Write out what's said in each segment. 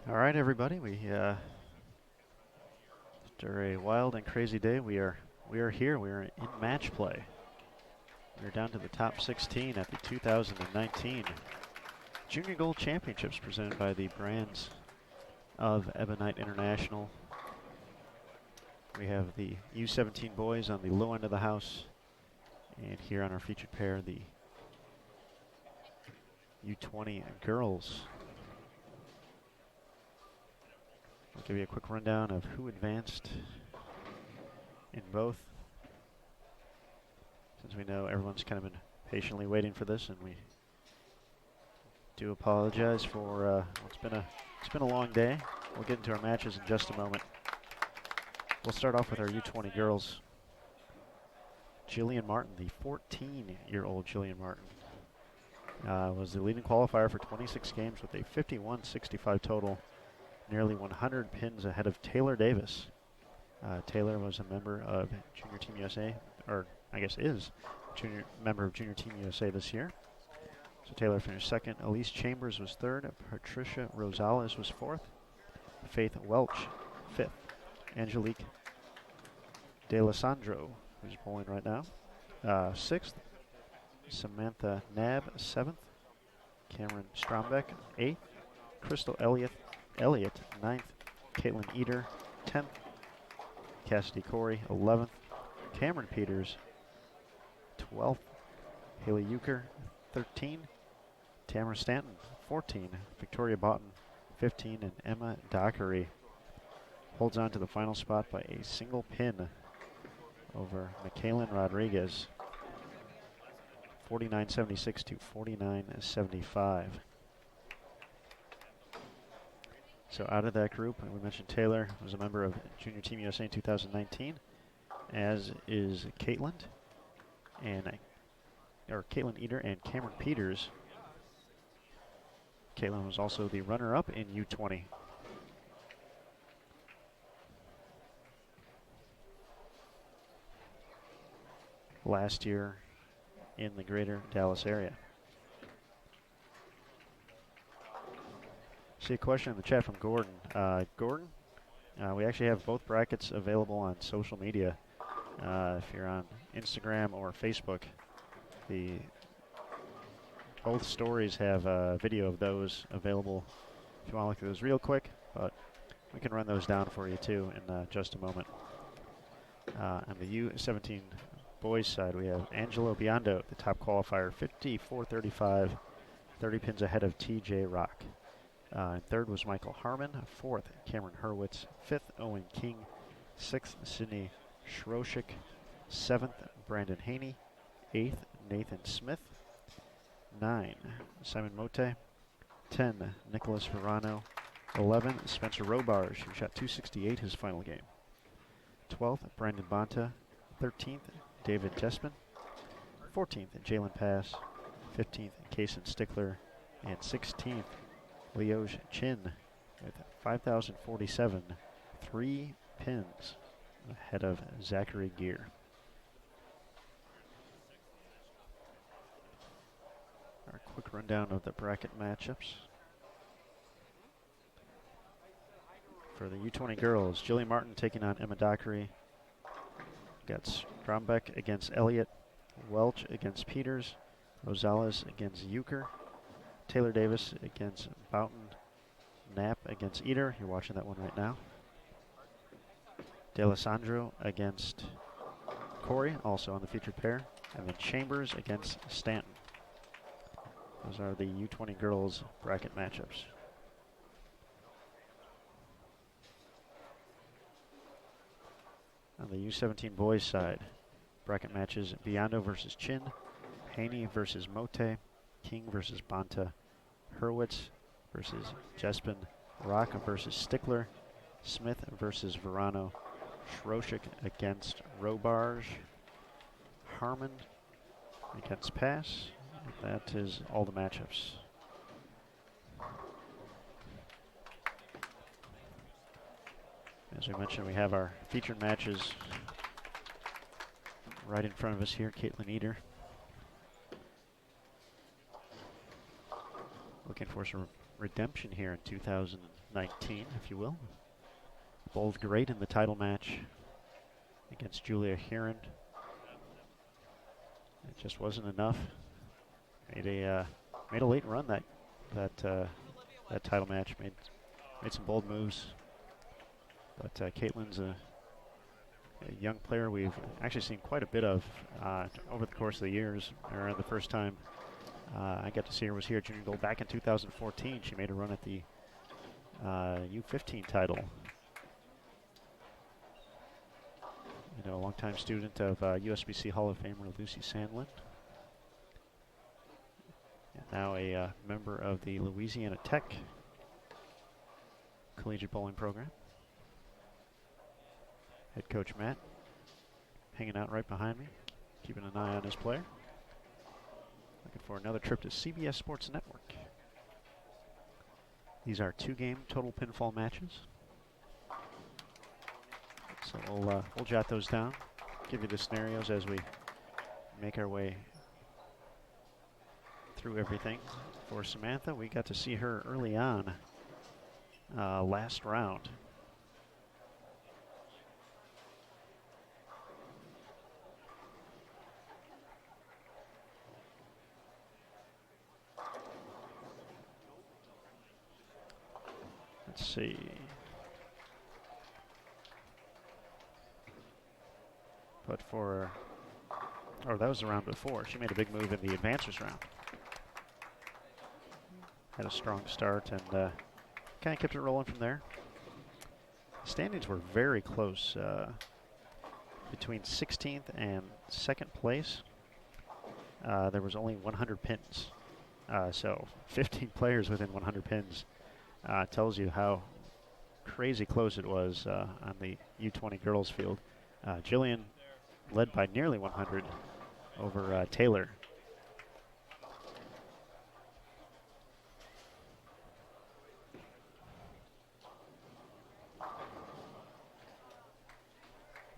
All right, everybody. After a wild and crazy day, we are here. We are in match play. We're down to the top 16 at the 2019 Junior Gold Championships presented by the brands of Ebonite International. We have the U17 boys on the low end of the house, and here on our featured pair, the U20 girls. I'll give you a quick rundown of who advanced in both, since we know everyone's kind of been patiently waiting for this, and we do apologize for it's been a long day. We'll get into our matches in just a moment. We'll start off with our U20 girls. Jillian Martin, the 14-year-old Jillian Martin, was the leading qualifier for 26 games with a 51-65 total, nearly 100 pins ahead of Taylor Davis. Taylor was a member of Junior Team USA, or I guess is member of Junior Team USA this year. So Taylor finished second. Elise Chambers was third. Patricia Rosales was fourth. Faith Welch, fifth. Angelique DeLisandro, who's bowling right now, sixth. Samantha Nab, seventh. Cameron Strombeck, eighth. Crystal Elliott, ninth. Caitlin Eder, 10th. Cassidy Corey, 11th. Cameron Peters, 12th. Haley Euchre, 13. Tamara Stanton, 14. Victoria Boughton, 15. And Emma Dockery holds on to the final spot by a single pin over Michaelin Rodriguez, 49.76 to 49.75. So out of that group, we mentioned Taylor was a member of Junior Team USA in 2019, as is Caitlin Eder and Cameron Peters. Caitlin was also the runner-up in U20. Last year in the greater Dallas area. See a question in the chat from Gordon. Gordon, we actually have both brackets available on social media. If you're on Instagram or Facebook, both stories have a video of those available if you want to look at those real quick, but we can run those down for you too in just a moment. On the U17 boys side, we have Angelo Biondo, the top qualifier, 54.35, 30 pins ahead of TJ Rock. And third was Michael Harmon, fourth Cameron Hurwitz, fifth Owen King, sixth Sydney Schroeshik, seventh Brandon Haney, eighth Nathan Smith, 9 Simon Mote, 10 Nicholas Verano, 11 Spencer Robarge, who shot 268 his final game, 12th Brandon Bonta, 13th David Tespin, 14th Jalen Pass, 15th Kaysen Stickler, and 16th Lioj Chin with 5,047, 3 pins ahead of Zachary Gear. Our quick rundown of the bracket matchups. For the U20 girls, Jillian Martin taking on Emma Dockery. Got Strombeck against Elliott, Welch against Peters, Rosales against Euchre, Taylor Davis against Boughton, Knapp against Eder. You're watching that one right now. DeLisandro against Corey, also on the featured pair. And then Chambers against Stanton. Those are the U20 girls bracket matchups. On the U17 boys side, bracket matches: Biondo versus Chin, Haney versus Mote, King versus Bonta, Hurwitz versus Jespin, Rock versus Stickler, Smith versus Verano, Schroeshik against Robarge, Harmon against Pass. That is all the matchups. As we mentioned, we have our featured matches right in front of us here. Caitlin Eder looking for some redemption here in 2019, if you will. Bowled great in the title match against Julia Heron. It just wasn't enough. Made a late run that title match. Made some bold moves. But Caitlin's a young player we've actually seen quite a bit of over the course of the years. Or the first time I got to see her was here at Junior Gold back in 2014. She made a run at the U15 title. A longtime student of USBC Hall of Famer Lucy Sandlin. And now a member of the Louisiana Tech collegiate bowling program. Head coach Matt hanging out right behind me, keeping an eye on his player. Looking for another trip to CBS Sports Network. These are 2-game total pinfall matches. So we'll jot those down, give you the scenarios as we make our way through everything. For Samantha, we got to see her early on last round. Let's see. But that was the round before. She made a big move in the advancers round. Had a strong start and kind of kept it rolling from there. Standings were very close between 16th and 2nd place. There was only 100 pins. So 15 players within 100 pins tells you how crazy close it was on the U20 girls field. Jillian led by nearly 100 over Taylor.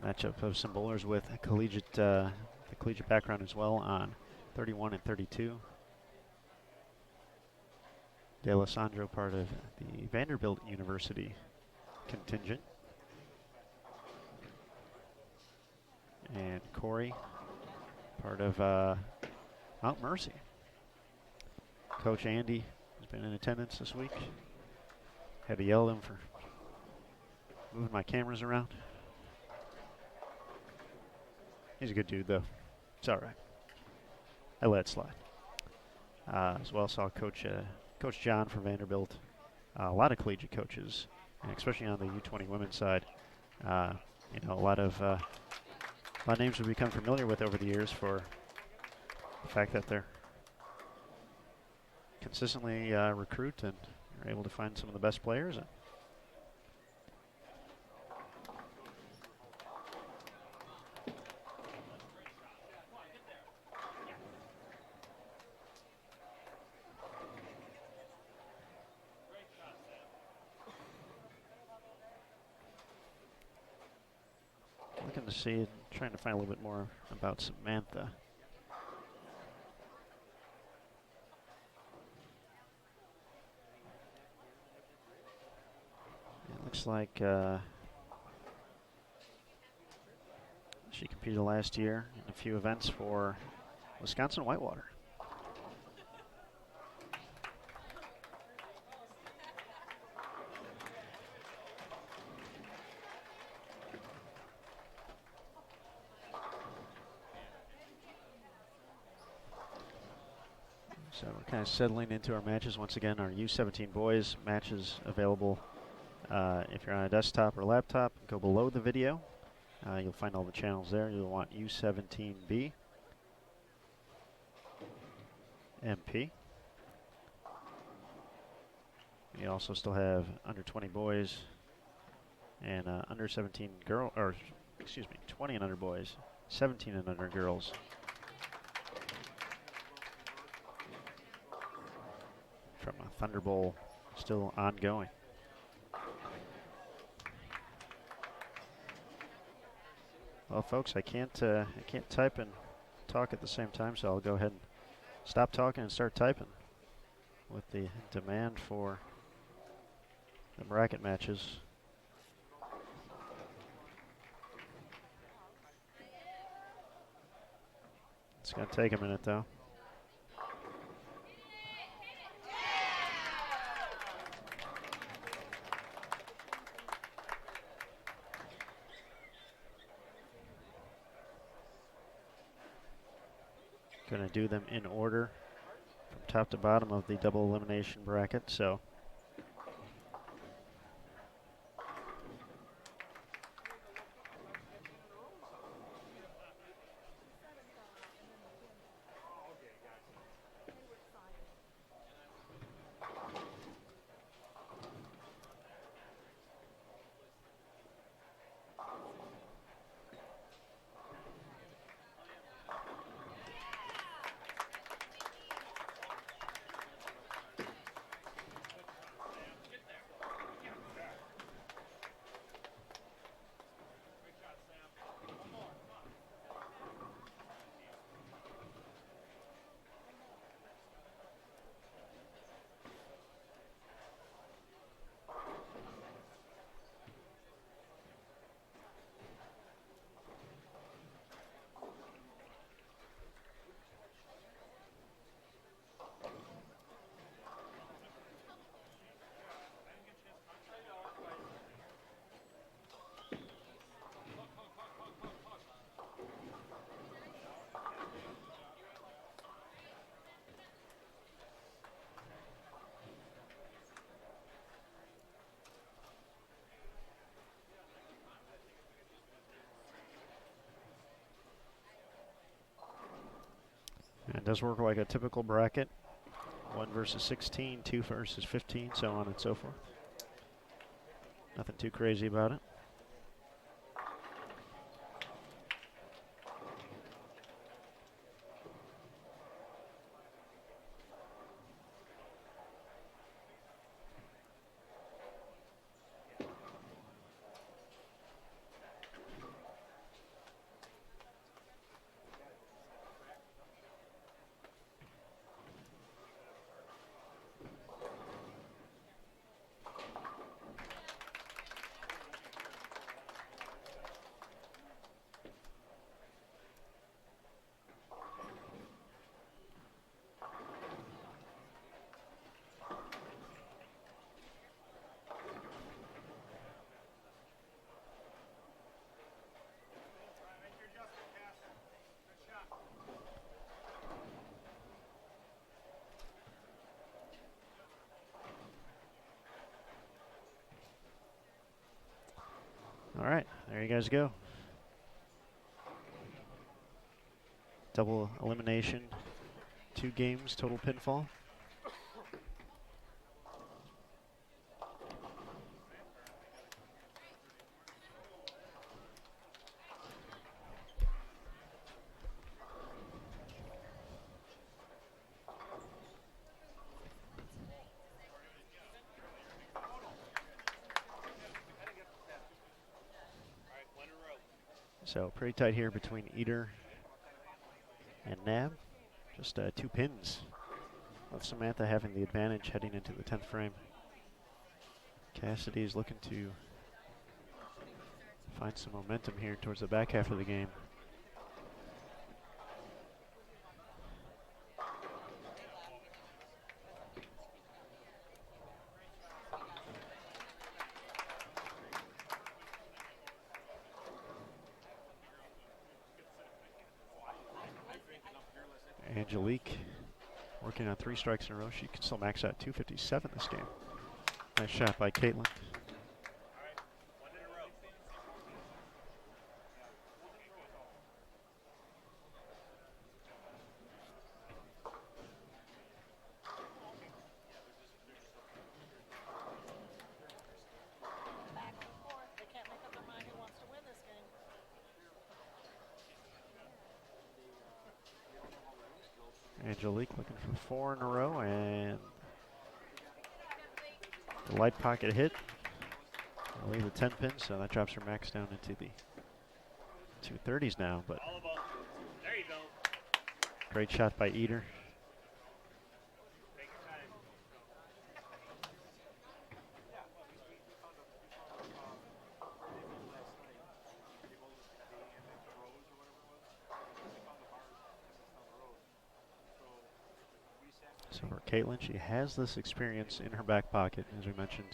Matchup of some bowlers with a collegiate, the collegiate background as well on 31 and 32. De Alessandro, part of the Vanderbilt University contingent. And Corey, part of Mount Mercy. Coach Andy has been in attendance this week. Had to yell at him for moving my cameras around. He's a good dude, though. It's all right. I let it slide. As well, saw Coach John from Vanderbilt. A lot of collegiate coaches, and especially on the U20 women's side. A lot of names we've become familiar with over the years for the fact that they're consistently recruit and are able to find some of the best players. Looking to see, trying to find a little bit more about Samantha. It looks like she competed last year in a few events for Wisconsin Whitewater. So we're kind of settling into our matches. Once again, our U17 boys matches available. If you're on a desktop or laptop, go below the video. You'll find all the channels there. You'll want U17B, MP. You also still have under 20 boys and under 17 girl, or excuse me, 20 and under boys, 17 and under girls. From a Thunder Bowl still ongoing. Well, folks, I can't type and talk at the same time, so I'll go ahead and stop talking and start typing. with the demand for the bracket matches. It's going to take a minute, though. Going to do them in order from top to bottom of the double elimination bracket. So it does work like a typical bracket. 1 versus 16, 2 versus 15, so on and so forth. Nothing too crazy about it. All right, there you guys go. Double elimination, 2 games, total pinfall. So pretty tight here between Eater and Nab. Just 2 pins of Samantha having the advantage heading into the 10th frame. Cassidy is looking to find some momentum here towards the back half of the game. Angelique working on 3 strikes in a row. She can still max out 257 this game. Nice shot by Caitlin. Angelique looking for 4 in a row, and the light pocket hit. I'll leave the 10 pin, so that drops her max down into the 230s now. But there you go. Great shot by Eater. So for Caitlin, she has this experience in her back pocket, as we mentioned,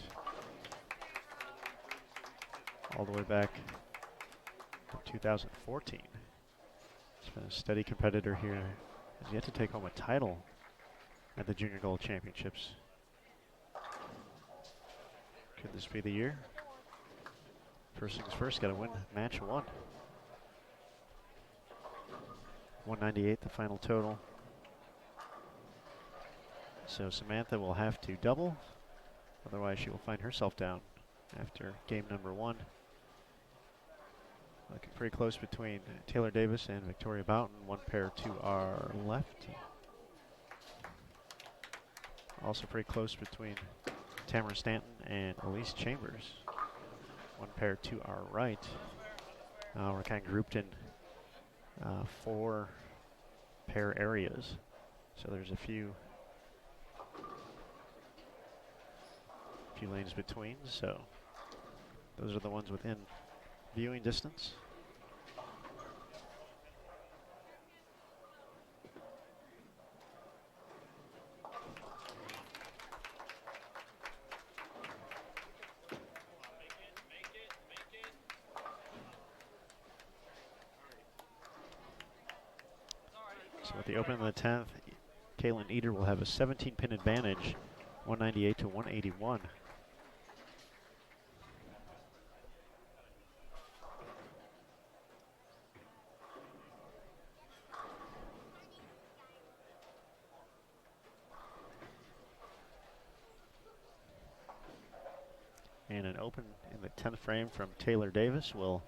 all the way back from 2014. She's been a steady competitor here. Has yet to take home a title at the Junior Gold Championships. Could this be the year? First things first, got to win match one. 198 the final total. So Samantha will have to double, otherwise she will find herself down after game number one. Looking pretty close between Taylor Davis and Victoria Boughton. One pair to our left. Also pretty close between Tamara Stanton and Elise Chambers. One pair to our right. We're kind of grouped in 4 pair areas. So there's a few lanes between, so those are the ones within viewing distance. So at the open of the 10th, Caitlin Eder will have a 17-pin advantage, 198 to 181. And an open in the 10th frame from Taylor Davis will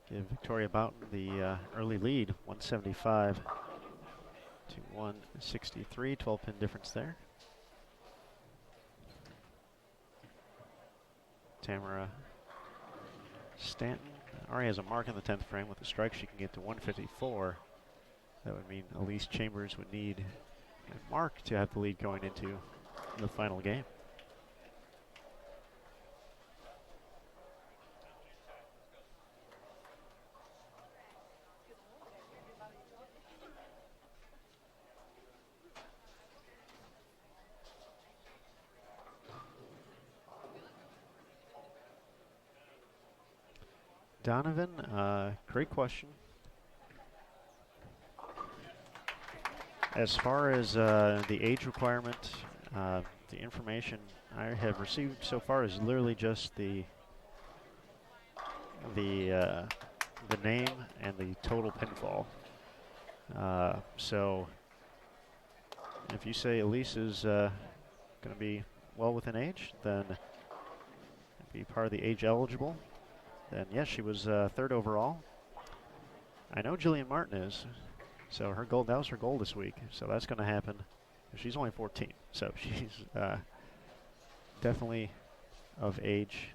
give Victoria Boughton the early lead, 175 to 163, 12-pin difference there. Tamara Stanton already has a mark in the 10th frame. With a strike, she can get to 154. That would mean Elise Chambers would need a mark to have the lead going into the final game. Donovan, great question. As far as the age requirement, the information I have received so far is literally just the name and the total pinfall. So if you say Elise is going to be well within age, then be part of the age eligible. Then yes, she was 3rd overall. I know Jillian Martin is, so her goal, that was her goal this week, so that's going to happen. She's only 14, so she's definitely of age,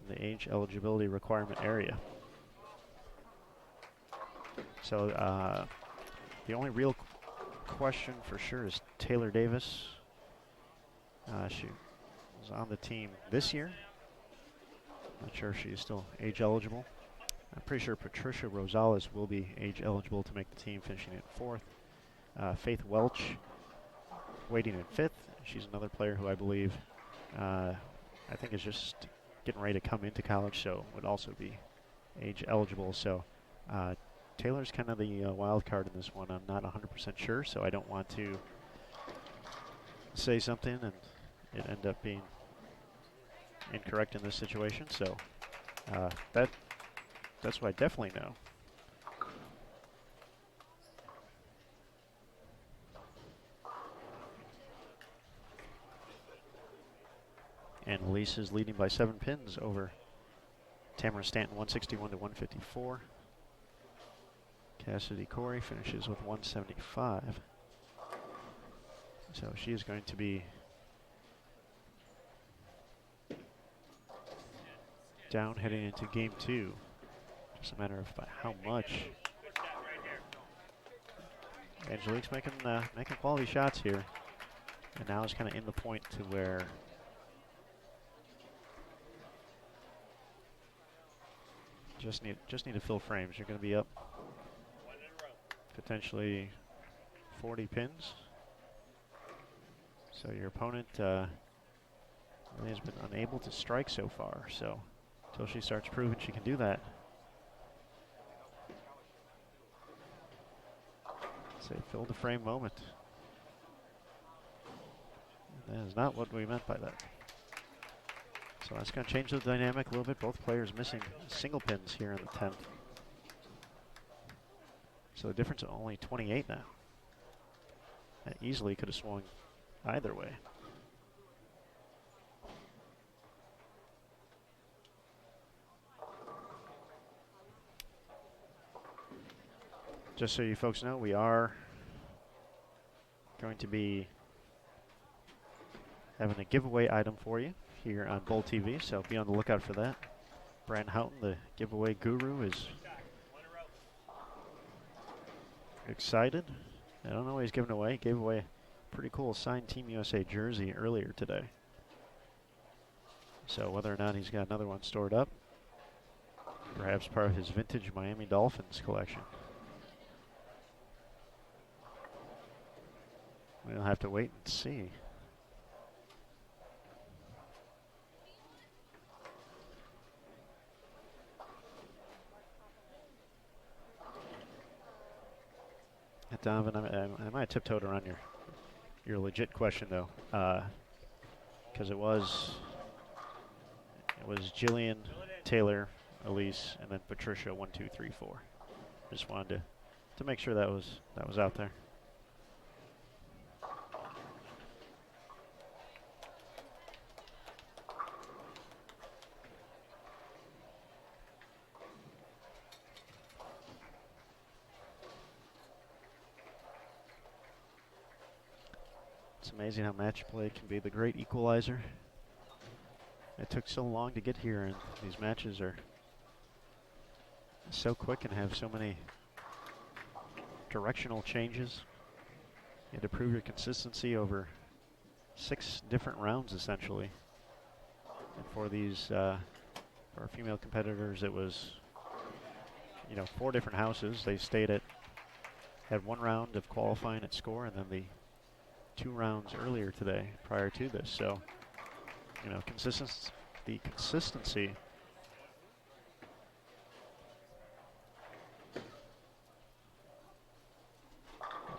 the age eligibility requirement area. So the only real question for sure is Taylor Davis. She was on the team this year. Not sure if she is still age eligible. I'm pretty sure Patricia Rosales will be age eligible to make the team, finishing at 4th. Faith Welch waiting at 5th. She's another player who I believe I think is just getting ready to come into college, so would also be age eligible. So Taylor's kind of the wild card in this one. I'm not 100% sure, so I don't want to say something and it end up being incorrect in this situation. So that's what I definitely know. And Elise is leading by 7 pins over Tamara Stanton, 161 to 154. Cassidy Corey finishes with 175. So she is going to be down heading into game 2. Just a matter of by how much. Angelique's making quality shots here, and now is kind of in the point to where just need to fill frames. You're going to be up potentially 40 pins. So your opponent really has been unable to strike so far. So until she starts proving she can do that, it's a fill the frame moment. And that is not what we meant by that. So that's going to change the dynamic a little bit. Both players missing single pins here in the 10th. So the difference is only 28 now. That easily could have swung either way. Just so you folks know, we are going to be having a giveaway item for you here on Bowl TV, so be on the lookout for that. Brandon Houghton, the giveaway guru, is excited. I don't know what he's giving away. He gave away a pretty cool signed Team USA jersey earlier today. So whether or not he's got another one stored up, perhaps part of his vintage Miami Dolphins collection. We'll have to wait and see. Donovan, I might have tiptoed around your legit question though, because it was Jillian, Taylor, Elise, and then Patricia 1, 2, 3, 4. Just wanted to make sure that was out there. It's amazing how match play can be the great equalizer. It took so long to get here, and these matches are so quick and have so many directional changes. You had to prove your consistency over 6 different rounds, essentially. And for these, for our female competitors, it was, 4 different houses. They had 1 round of qualifying at Skore, and then the 2 rounds earlier today prior to this. So, the consistency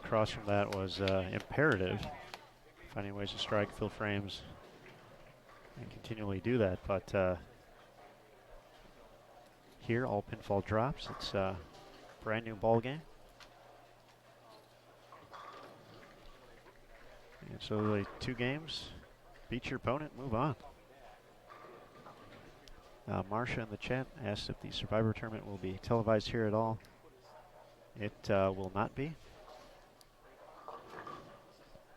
across from that was imperative. Finding ways to strike, fill frames, and continually do that. But here, all pinfall drops. It's a brand new ball game. And so like 2 games, beat your opponent, move on. Marcia in the chat asked if the Survivor Tournament will be televised here at all. It will not be.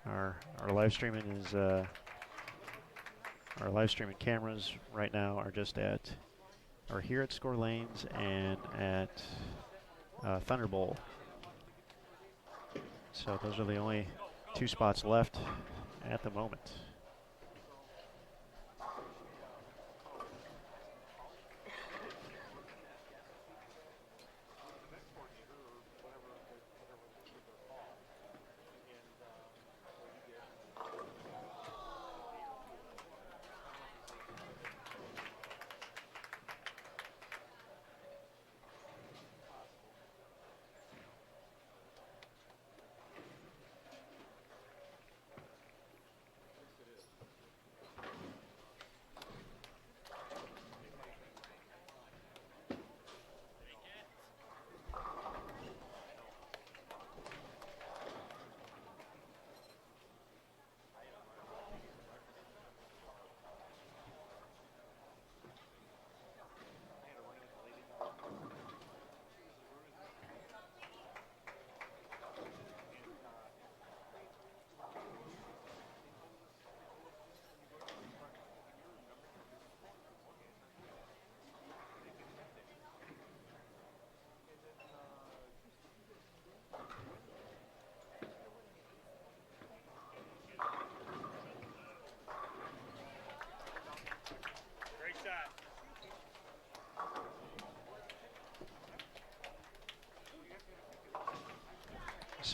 Our live streaming is our live streaming cameras right now are here at Skore Lanes and at Thunderbowl. So those are the only 2 spots left at the moment.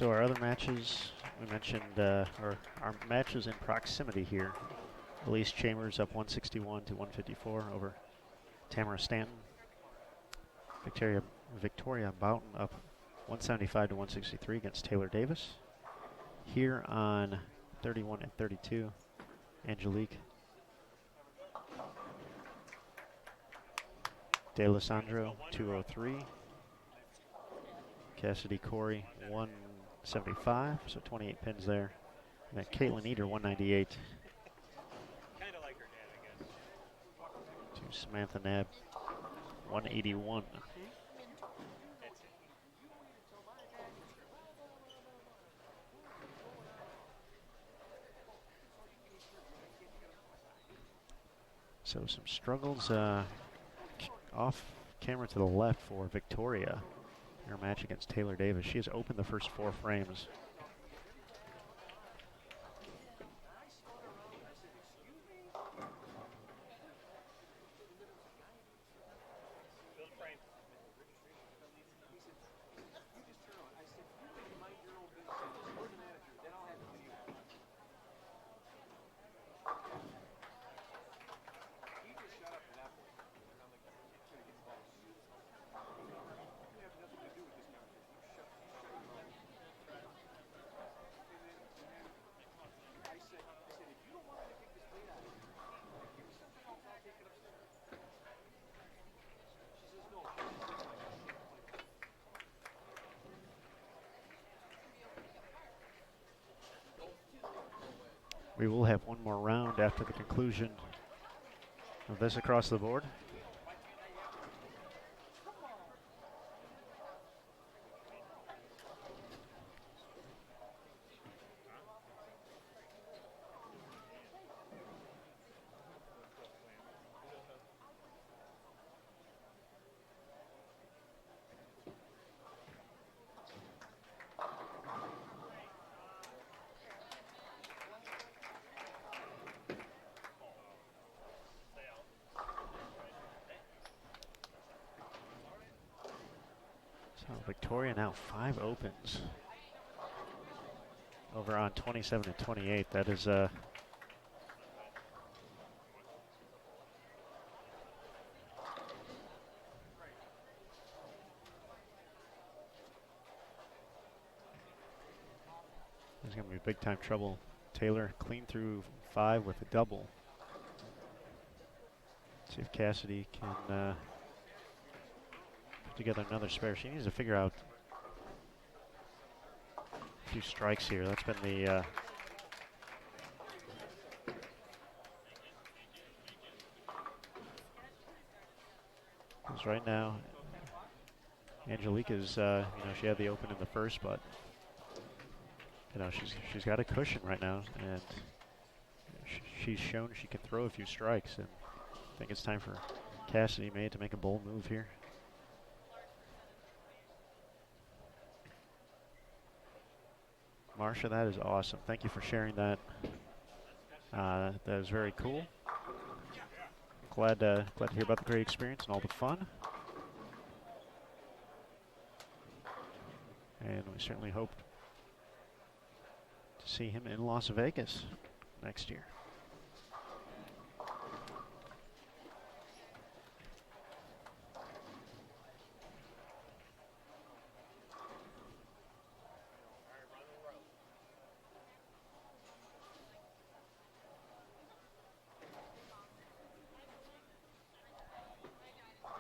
So our other matches, we mentioned, or our matches in proximity here. Elise Chambers up 161 to 154 over Tamara Stanton. Victoria Boughton up 175 to 163 against Taylor Davis. Here on 31 and 32, Angelique D'Alessandro 203. Cassidy Corey 175, so 28 pins there. And then Caitlin Eder 198. Kind of like her dad, I guess. To Samantha Nab 181. So some struggles off camera to the left for Victoria in her match against Taylor Davis. She has opened the first 4 frames. We will have one more round after the conclusion of this across the board. Victoria now 5 opens over on 27 and 28. That is because there's going to be big time trouble. Taylor clean through 5 with a double. See if Cassidy can together another spare. She needs to figure out a few strikes here. That's been the because right now Angelique is she had the open in the first, but she's got a cushion right now, and she's shown she can throw a few strikes, and I think it's time for Cassidy May to make a bold move here. Marsha, that is awesome. Thank you for sharing that. That is very cool. Glad to hear about the great experience and all the fun. And we certainly hope to see him in Las Vegas next year.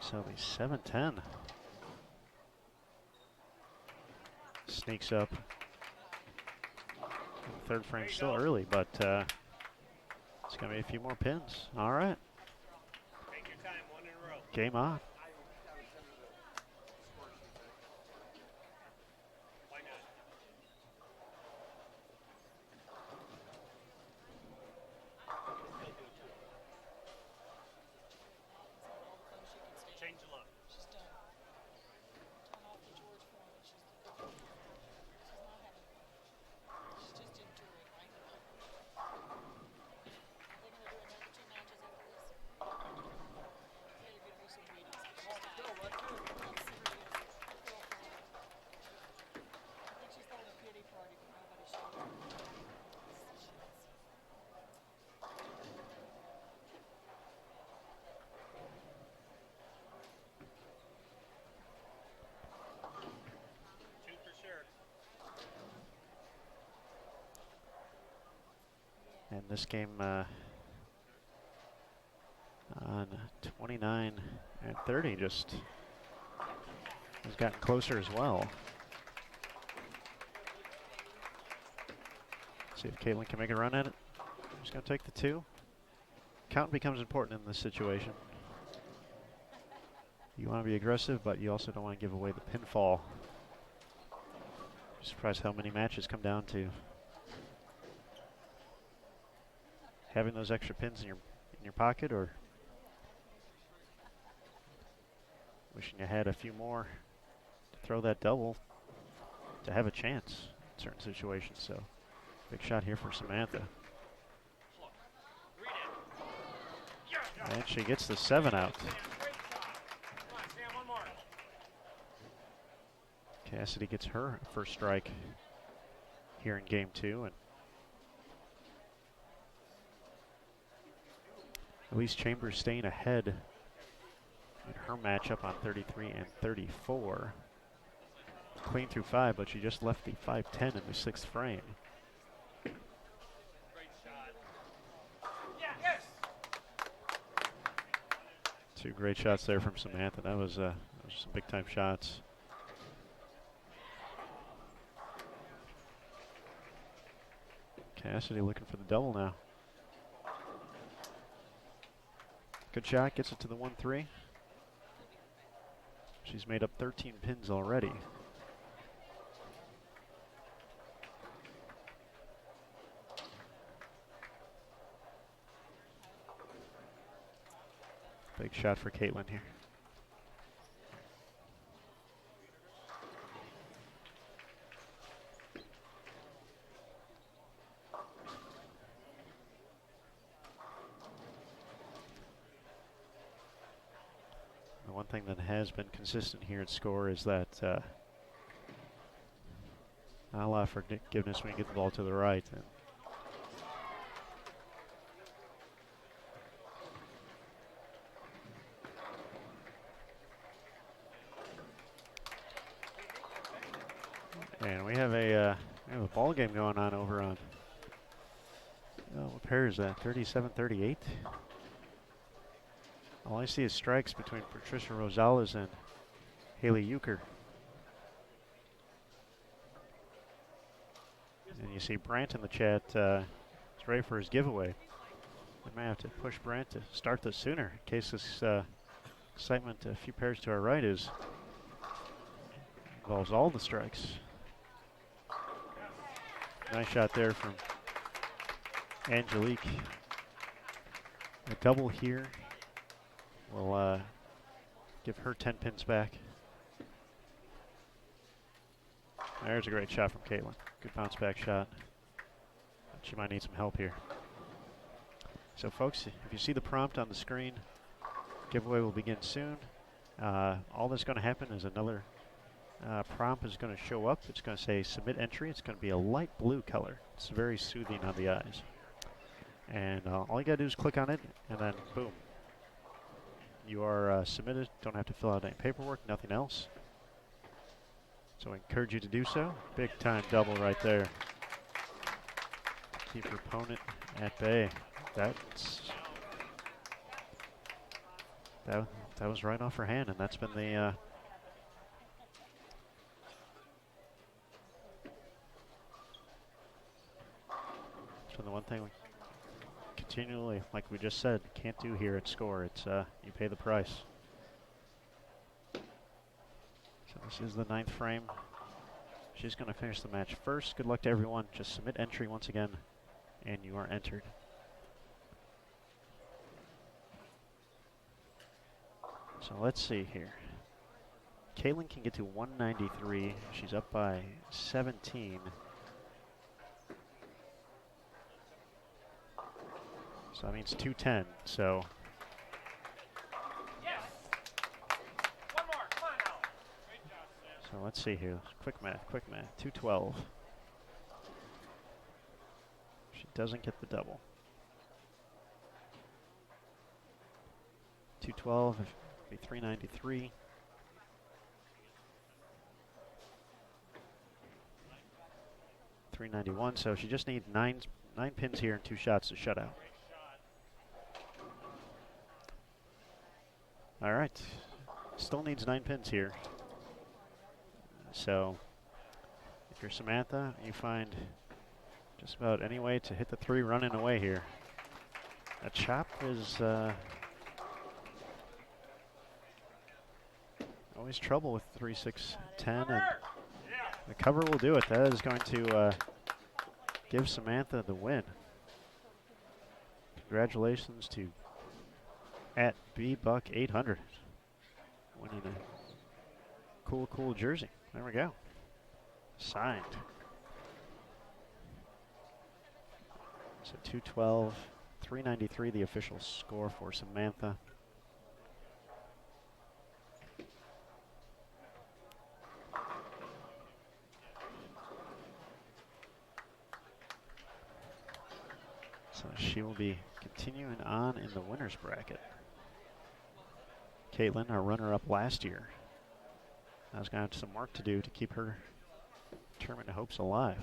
So the 7-10 sneaks up. Third frame still early, but it's going to be a few more pins. All right. Take your time, 1 in a row. Game on. Why not? Change the look. She's done. Turn off the George for me. She's not having it. She just didn't do it right now. They're going to do another 2 matches after this. They're going to do some meetings. this game on 29 and 30 just has gotten closer as well. See if Caitlin can make a run at it. She's going to take the 2. Count becomes important in this situation. You want to be aggressive, but you also don't want to give away the pinfall. I'm surprised how many matches come down to having those extra pins in your pocket, or wishing you had a few more to throw that double to have a chance in certain situations. So big shot here for Samantha. And she gets the 7 out. Cassidy gets her first strike here in game 2, and Elise Chambers staying ahead in her matchup on 33 and 34. Clean through 5, but she just left the 5-10 in the 6th frame. Two great shots there from Samantha. That was some big time shots. Cassidy looking for the double now. Good shot, gets it to the 1-3. She's made up 13 pins already. Big shot for Caitlin here. The one thing that has been consistent here at Skore is that not a lot of forgiveness when you get the ball to the right. And we have a ball game going on over on, what pair is that, 37-38? All I see is strikes between Patricia Rosales and Haley Euchre. And you see Brant in the chat is ready for his giveaway. We may have to push Brant to start this sooner in case this excitement a few pairs to our right involves all the strikes. Nice shot there from Angelique. A double here will give her 10 pins back. There's a great shot from Caitlin. Good bounce back shot. She might need some help here. So folks, if you see the prompt on the screen, giveaway will begin soon. All that's going to happen is another prompt is going to show up. It's going to say submit entry. It's going to be a light blue color. It's very soothing on the eyes. And all you got to do is click on it, and then boom. You are submitted. Don't have to fill out any paperwork, nothing else. So I encourage you to do so. Big time double right there. Keep your opponent at bay. That was right off her hand, and that's been the one thing we continually, like we just said, can't do here at Skore. It's you pay the price. So this is the 9th frame. She's going to finish the match first. Good luck to everyone. Just submit entry once again, and you are entered. So let's see here. Caitlin can get to 193. She's up by 17. So that means 210. So One more. Come on now. so let's see here. Quick math. 212. She doesn't get the double. 212 would be 393. $391. So she just needs 9 pins here and 2 shots to shut out. All right. Still needs 9 pins here. So if you're Samantha, you find just about any way to hit the 3 running away here. A chop is always trouble with 3, 6, 10, and the cover will do it. That is going to give Samantha the win. Congratulations to at BBuck800 winning a cool jersey. There we go. Signed. So 212, 393 the official score for Samantha. So she will be continuing on in the winner's bracket. Caitlin, our runner-up last year, has got some work to do to keep her tournament hopes alive.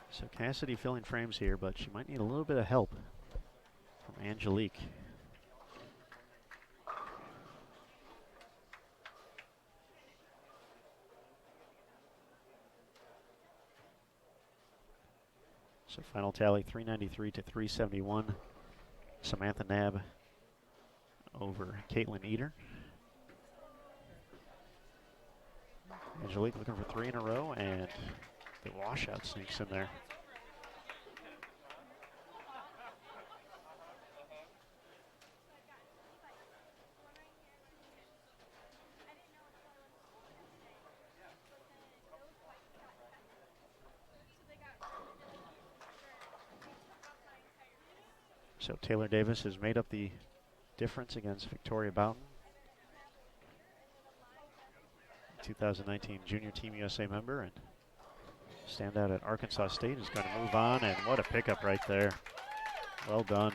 So Cassidy filling frames here, but she might need a little bit of help from Angelique. So final tally 393 to 371. Samantha Nab over Caitlin Eder. Angelique looking for 3 in a row, and the washout sneaks in there. So Taylor Davis has made up the difference against Victoria Boughton. 2019 Junior Team USA member and standout at Arkansas State is going to move on, and what a pickup right there. Well done.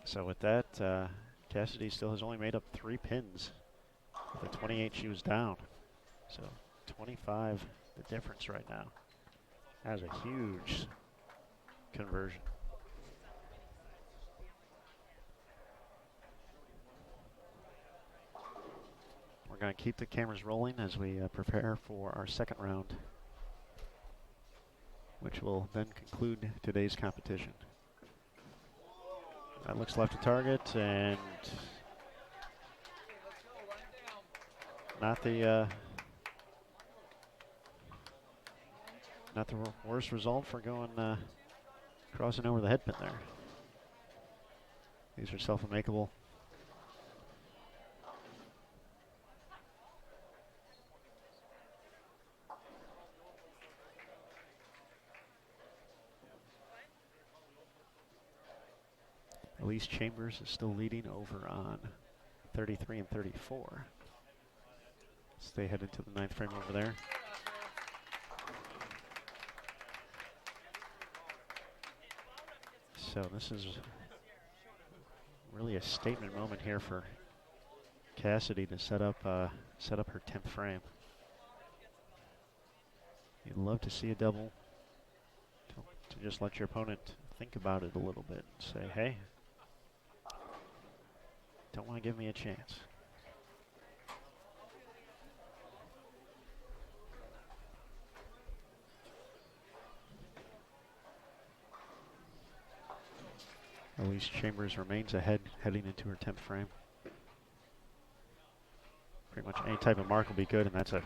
So with that, Cassidy still has only made up 3 pins with the 28 she was down. So 25 the difference right now. That is a huge conversion. We're going to keep the cameras rolling as we prepare for our second round, which will then conclude today's competition. That looks left to target, and not the worst result for going crossing over the head pin there. These are self-makeable. Elise Chambers is still leading over on 33 and 34. As they head into the 9th frame over there. So this is really a statement moment here for Cassidy to set up her 10th frame. You'd love to see a double to just let your opponent think about it a little bit and say, hey, don't want to give me a chance. Elise Chambers remains ahead heading into her 10th frame. Pretty much any type of mark will be good, and that's a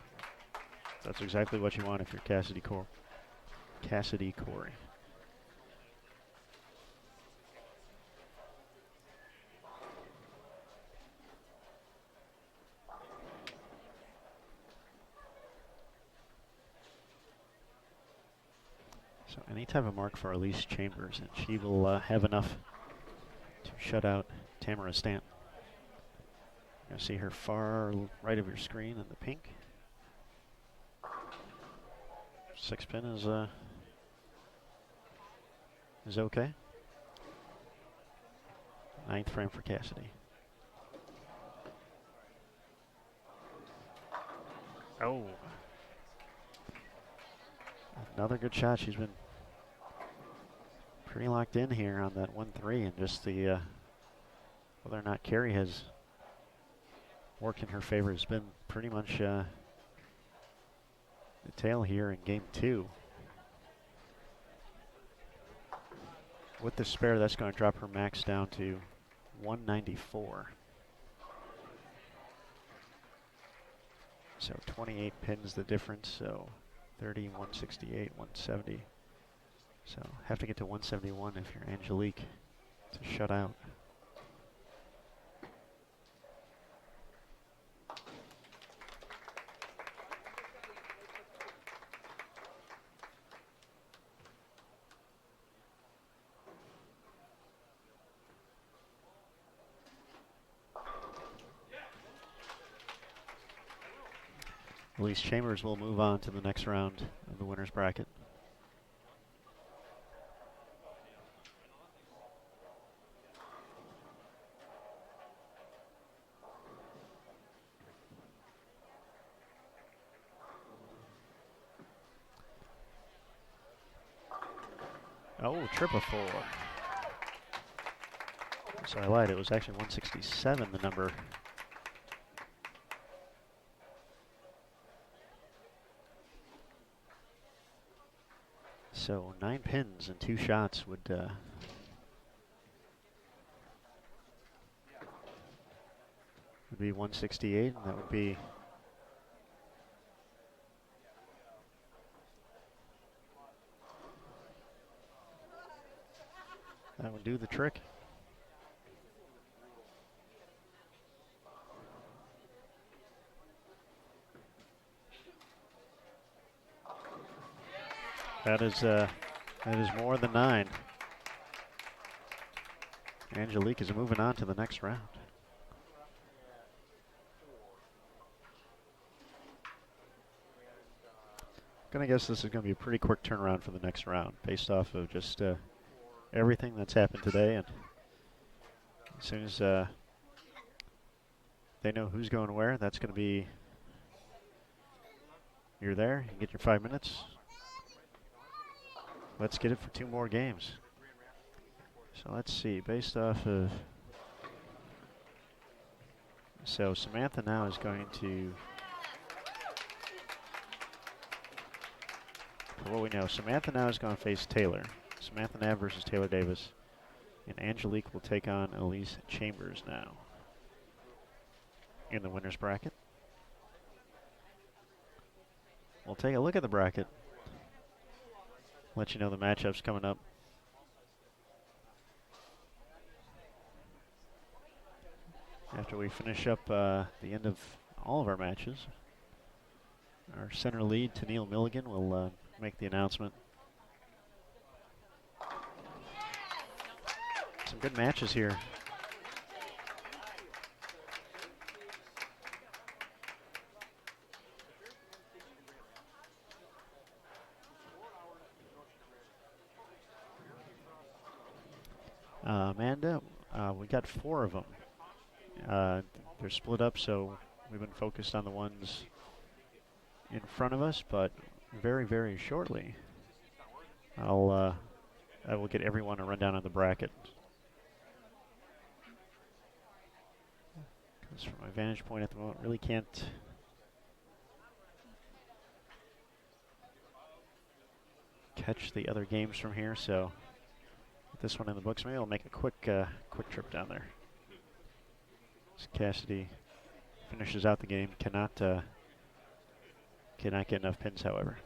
That's exactly what you want if you're Cassidy Corey. Cassidy Corey. So any type of mark for Elise Chambers, and she will have enough to shut out Tamara Stanton. You're gonna see her far right of your screen in the pink. 6 pin is okay. 9th frame for Cassidy. Oh. Another good shot. She's been pretty locked in here on that 1-3, and just the whether or not Carey has worked in her favor has been pretty much the tail here in game 2. With the spare, that's going to drop her max down to 194. So 28 pins the difference, so 30, 168, 170. So have to get to 171 if you're Angelique to shut out. Elise Chambers will move on to the next round of the winner's bracket. Oh, triple 4. So I lied, it was actually 167, the number. So 9 pins and 2 shots would be 168, and that would be that would do the trick. That is more than 9. Angelique is moving on to the next round. Gonna guess this is gonna be a pretty quick turnaround for the next round, based off of just everything that's happened today, and as soon as they know who's going where, that's gonna be you're there. You get your 5 minutes. Let's get it for 2 more games. So let's see, based off of, so Samantha now is going to, for what we know, Samantha now is going to face Taylor. Samantha Nav versus Taylor Davis. And Angelique will take on Elise Chambers now in the winner's bracket. We'll take a look at the bracket. Let you know the matchups coming up. After we finish up the end of all of our matches, our center lead, Tennille Milligan, will make the announcement. Some good matches here. Amanda, we got 4 of them. They're split up, so we've been focused on the ones in front of us, but very, very shortly, I will get everyone a rundown on the bracket. Because from my vantage point at the moment, really can't catch the other games from here, so with this one in the books, maybe I'll make a quick trip down there. As Cassidy finishes out the game, cannot Cannot get enough pins, however.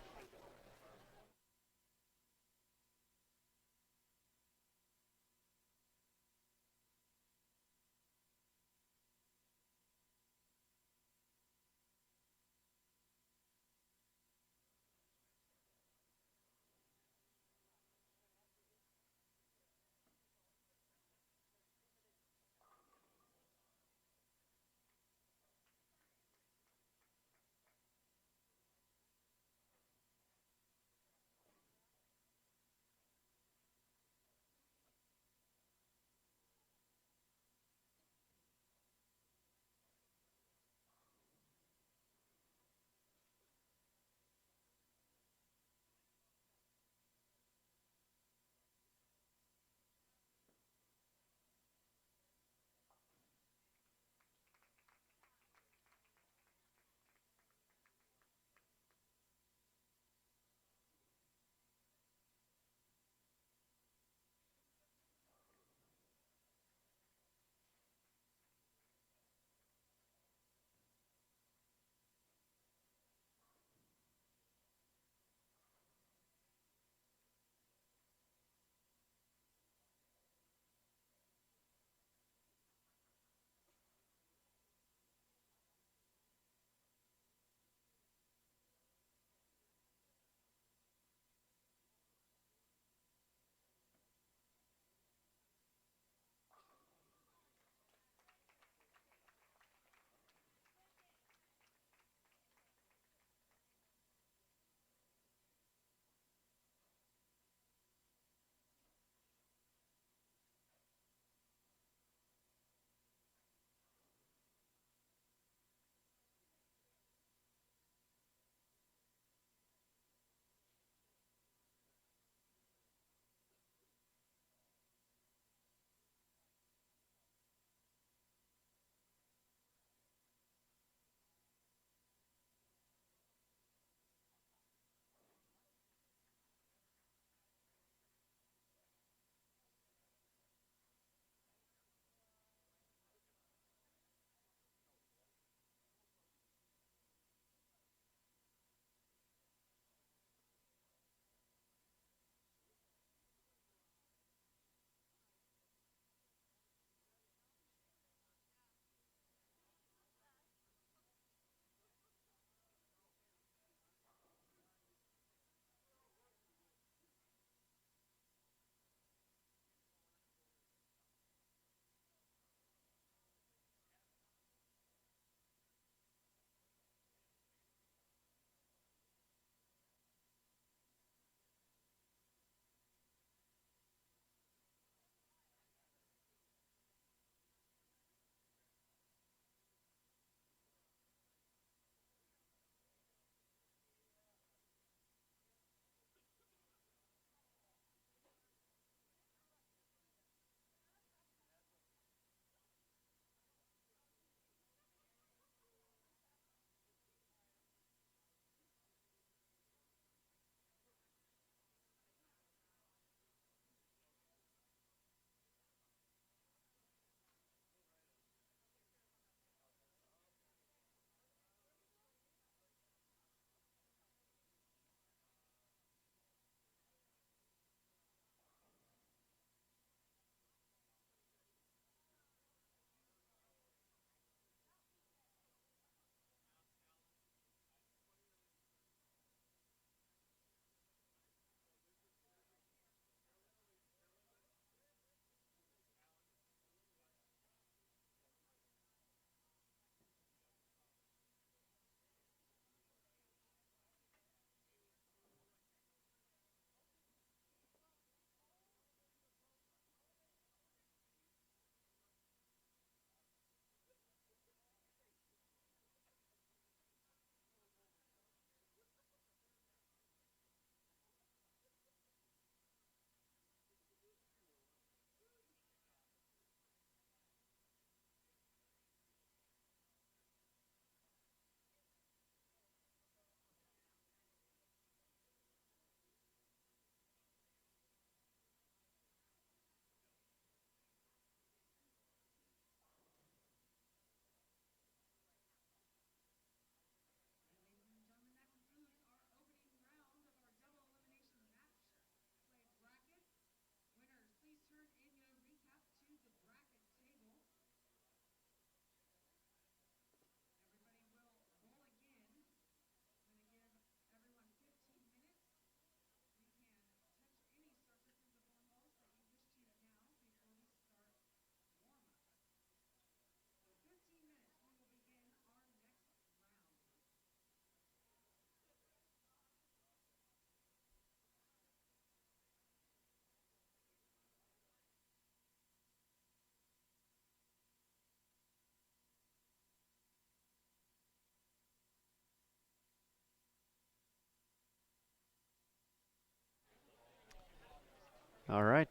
All right.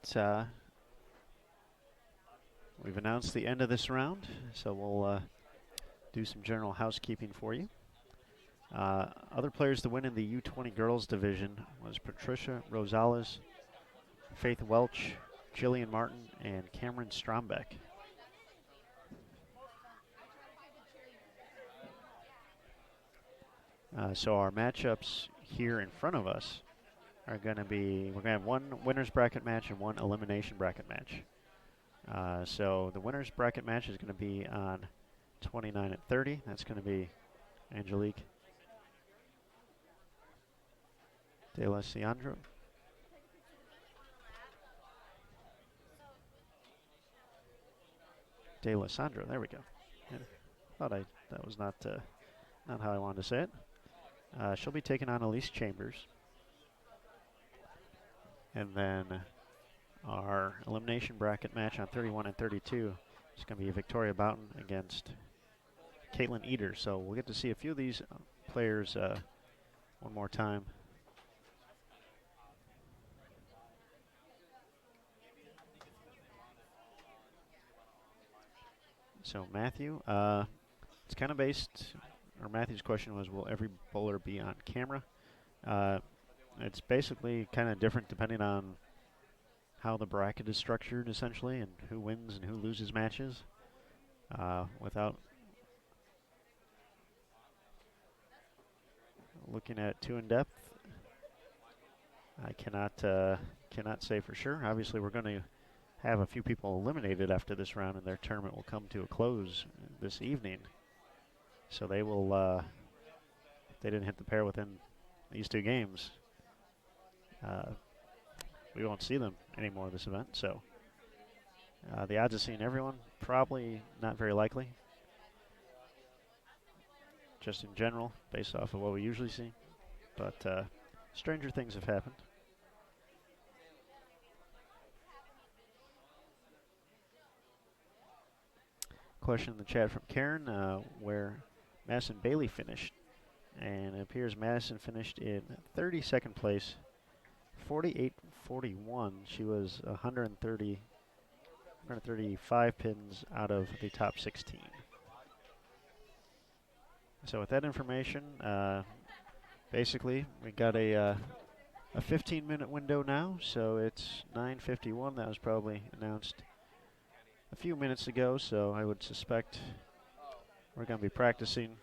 We've announced the end of this round, so we'll do some general housekeeping for you. Other players to win in the U20 girls division was Patricia Rosales, Faith Welch, Jillian Martin, and Cameron Strombeck. So our matchups here in front of us are going to be, we're going to have one winner's bracket match and one elimination bracket match. So the winner's bracket match is going to be on 29 at 30. That's going to be Angelique De La Ciandro. De La Sandro, there we go. Yeah, thought that was not how I wanted to say it. She'll be taking on Elise Chambers. And then our elimination bracket match on 31 and 32 is going to be Victoria Boughton against Caitlin Eater. So we'll get to see a few of these players one more time. So Matthew, it's kind of based, or Matthew's question was, will every bowler be on camera? It's basically kind of different depending on how the bracket is structured, essentially, and who wins and who loses matches. Without looking at too in depth, I cannot say for sure. Obviously, we're going to have a few people eliminated after this round, and their tournament will come to a close this evening. So they will, if they didn't hit the pair within these two games, we won't see them anymore this event. So the odds of seeing everyone, probably not very likely. Just in general, based off of what we usually see. But stranger things have happened. Question in the chat from Karen, where Madison Bailey finished. And it appears Madison finished in 32nd place, 48-41. She was 135 pins out of the top 16. So with that information, basically we got a 15-minute window now. So it's 9:51. That was probably announced a few minutes ago. So I would suspect we're going to be practicing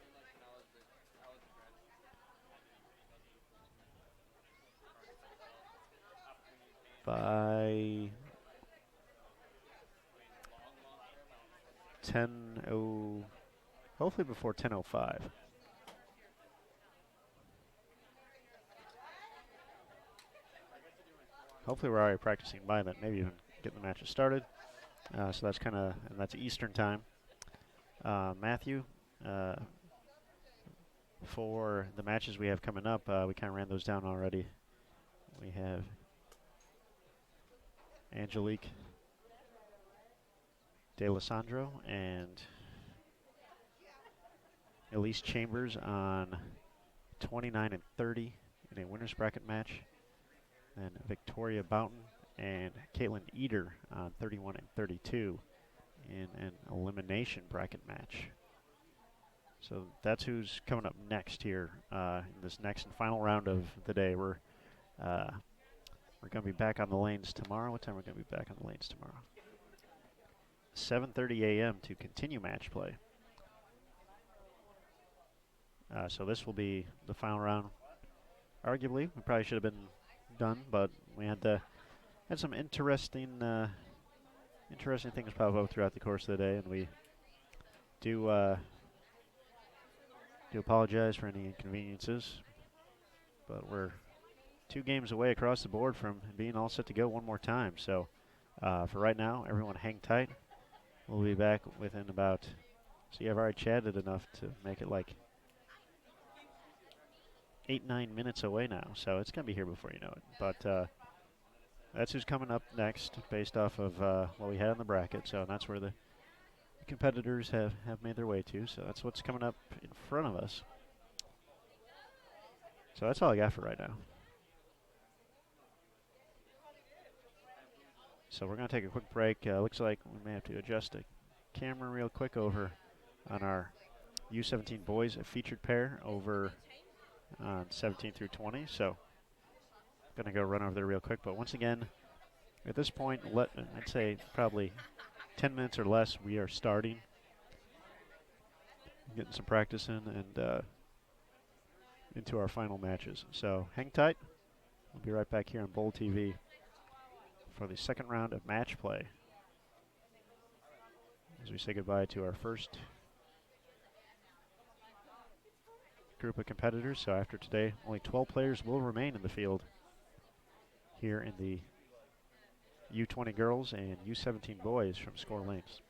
by 10:00, hopefully before 10:05. Hopefully we're already practicing by then, maybe even getting the matches started. So that's and that's Eastern time. Matthew, for the matches we have coming up, we kind of ran those down already. We have Angelique De La Sandro and Elise Chambers on 29 and 30 in a winner's bracket match. And Victoria Boughton and Caitlin Eater on 31 and 32 in an elimination bracket match. So that's who's coming up next here in this next and final round of the day. We're going to be back on the lanes tomorrow. What time are we going to be back on the lanes tomorrow? 7:30 a.m. to continue match play. So this will be the final round. Arguably, we probably should have been done, but we had some interesting things pop up throughout the course of the day, and we do apologize for any inconveniences. But we're 2 games away across the board from being all set to go one more time. So for right now, everyone hang tight. We'll be back within about, see, I've already chatted enough to make it like 8-9 minutes away now. So it's going to be here before you know it. But that's who's coming up next based off of what we had in the bracket. So that's where the competitors have made their way to. So that's what's coming up in front of us. So that's all I got for right now. So we're going to take a quick break. Looks like we may have to adjust the camera real quick over on our U17 boys, a featured pair over on 17 through 20. So going to go run over there real quick. But once again, at this point, I'd say probably 10 minutes or less, we are starting, getting some practice in, and into our final matches. So hang tight. We'll be right back here on Bowl TV for the second round of match play as we say goodbye to our first group of competitors. So after today, only 12 players will remain in the field here in the U20 girls and U17 boys from Skore Lanes.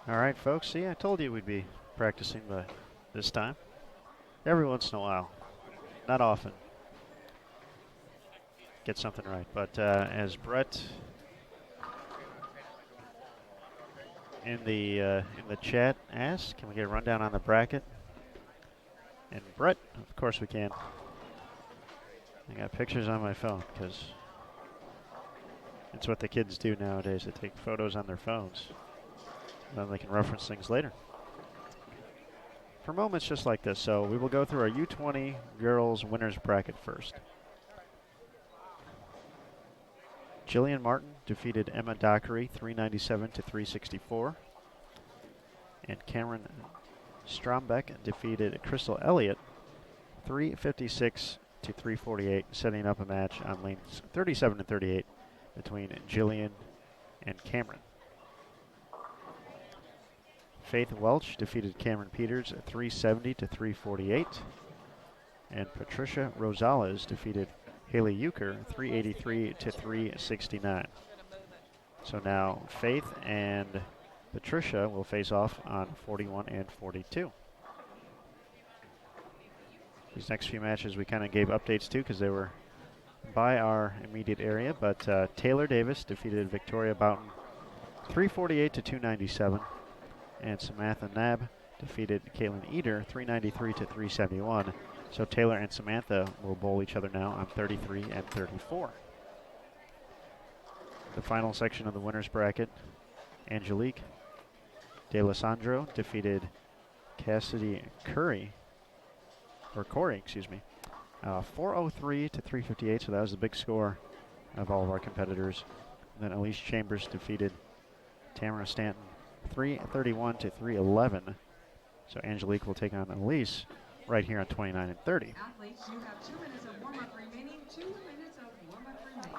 All right, folks. See, I told you we'd be practicing this time. Every once in a while. Not often. Get something right. But as Brett in the chat asked, can we get a rundown on the bracket? And Brett, of course we can. I got pictures on my phone because it's what the kids do nowadays. They take photos on their phones. Then they can reference things later. For moments just like this, so we will go through our U20 girls winners bracket first. Jillian Martin defeated Emma Dockery 397 to 364. And Cameron Strombeck defeated Crystal Elliott 356 to 348, setting up a match on lanes 37 and 38 between Jillian and Cameron. Faith Welch defeated Cameron Peters 370 to 348. And Patricia Rosales defeated Haley Euchre 383 to 369. So now Faith and Patricia will face off on 41 and 42. These next few matches we kind of gave updates to because they were by our immediate area, but Taylor Davis defeated Victoria Boughton 348 to 297. And Samantha Nab defeated Caitlin Eder 393 to 371. So Taylor and Samantha will bowl each other now on 33 and 34. The final section of the winners bracket, Angelique De Alessandro defeated Cassidy Corey, 403 to 358. So that was the big score of all of our competitors. And then Elise Chambers defeated Tamara Stanton 331 to 311. So Angelique will take on Elise right here on 29 and 30. Athletes, you have 2 minutes of warm-up remaining. 2 minutes of warm-up remaining.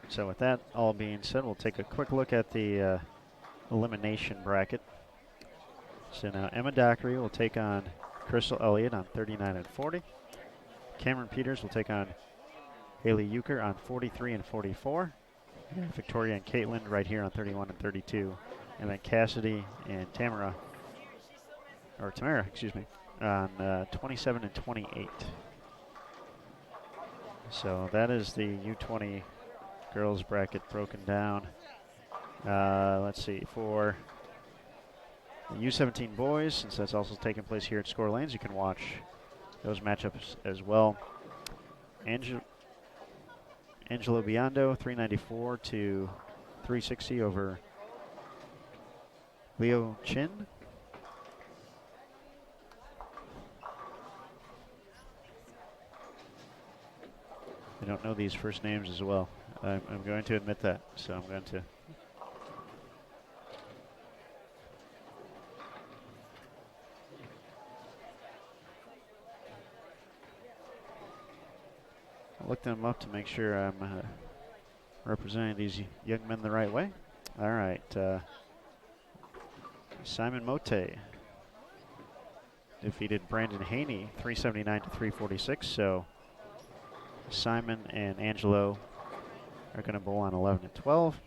So with that all being said, we'll take a quick look at the elimination bracket. So now Emma Dockery will take on Crystal Elliott on 39 and 40. Cameron Peters will take on Haley Euchre on 43 and 44. And Victoria and Caitlin right here on 31 and 32. And then Cassidy and Tamara, on 27 and 28. So that is the U20 girls bracket broken down. Let's see, for the U17 boys, since that's also taking place here at Skore Lanes, you can watch those matchups as well. Angelo Biondo, 394 to 360 over Leo Chin. I don't know these first names as well. I'm going to admit that, so I'm going to. I'll look them up to make sure I'm representing these young men the right way. All right. Simon Mote defeated Brandon Haney 379 to 346. So Simon and Angelo are going to bowl on 11 and 12.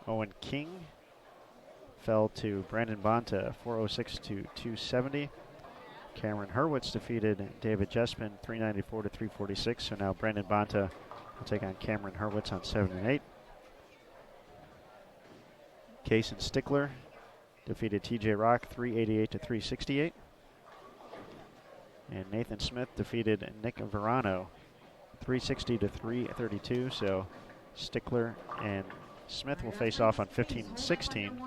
Owen King fell to Brandon Bonta 406 to 270. Cameron Hurwitz defeated David Jespin 394 to 346. So now Brandon Bonta will take on Cameron Hurwitz on 7 and 8. Kaysen Stickler defeated TJ Rock 388 to 368. And Nathan Smith defeated Nick Verano 360 to 332. So Stickler and Smith will face off on 15 and 16.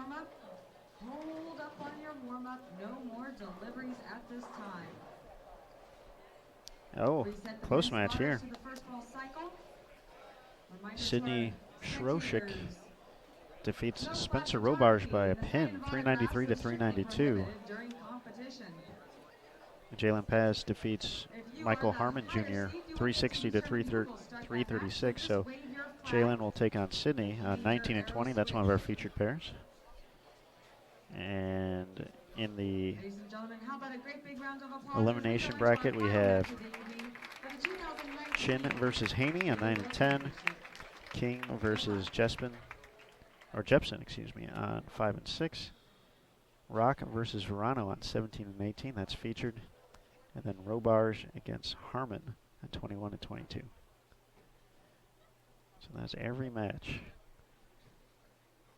Hold up on your warm-up. No more deliveries at this time. Oh, close match here. Sydney Schroeschick defeats Spencer Robarge by a pin, 393 to 392. Jalen Paz defeats Michael Harmon Jr., 360 to 336. So Jalen will take on Sydney on 19 and 20. That's one of our featured pairs. And in the elimination bracket, we have Chin versus Haney on 9 and 10. King versus Jespin or Jepson, excuse me, on 5 and 6. Rock versus Verano on 17 and 18. That's featured. And then Robarge against Harmon at 21 and 22. So that's every match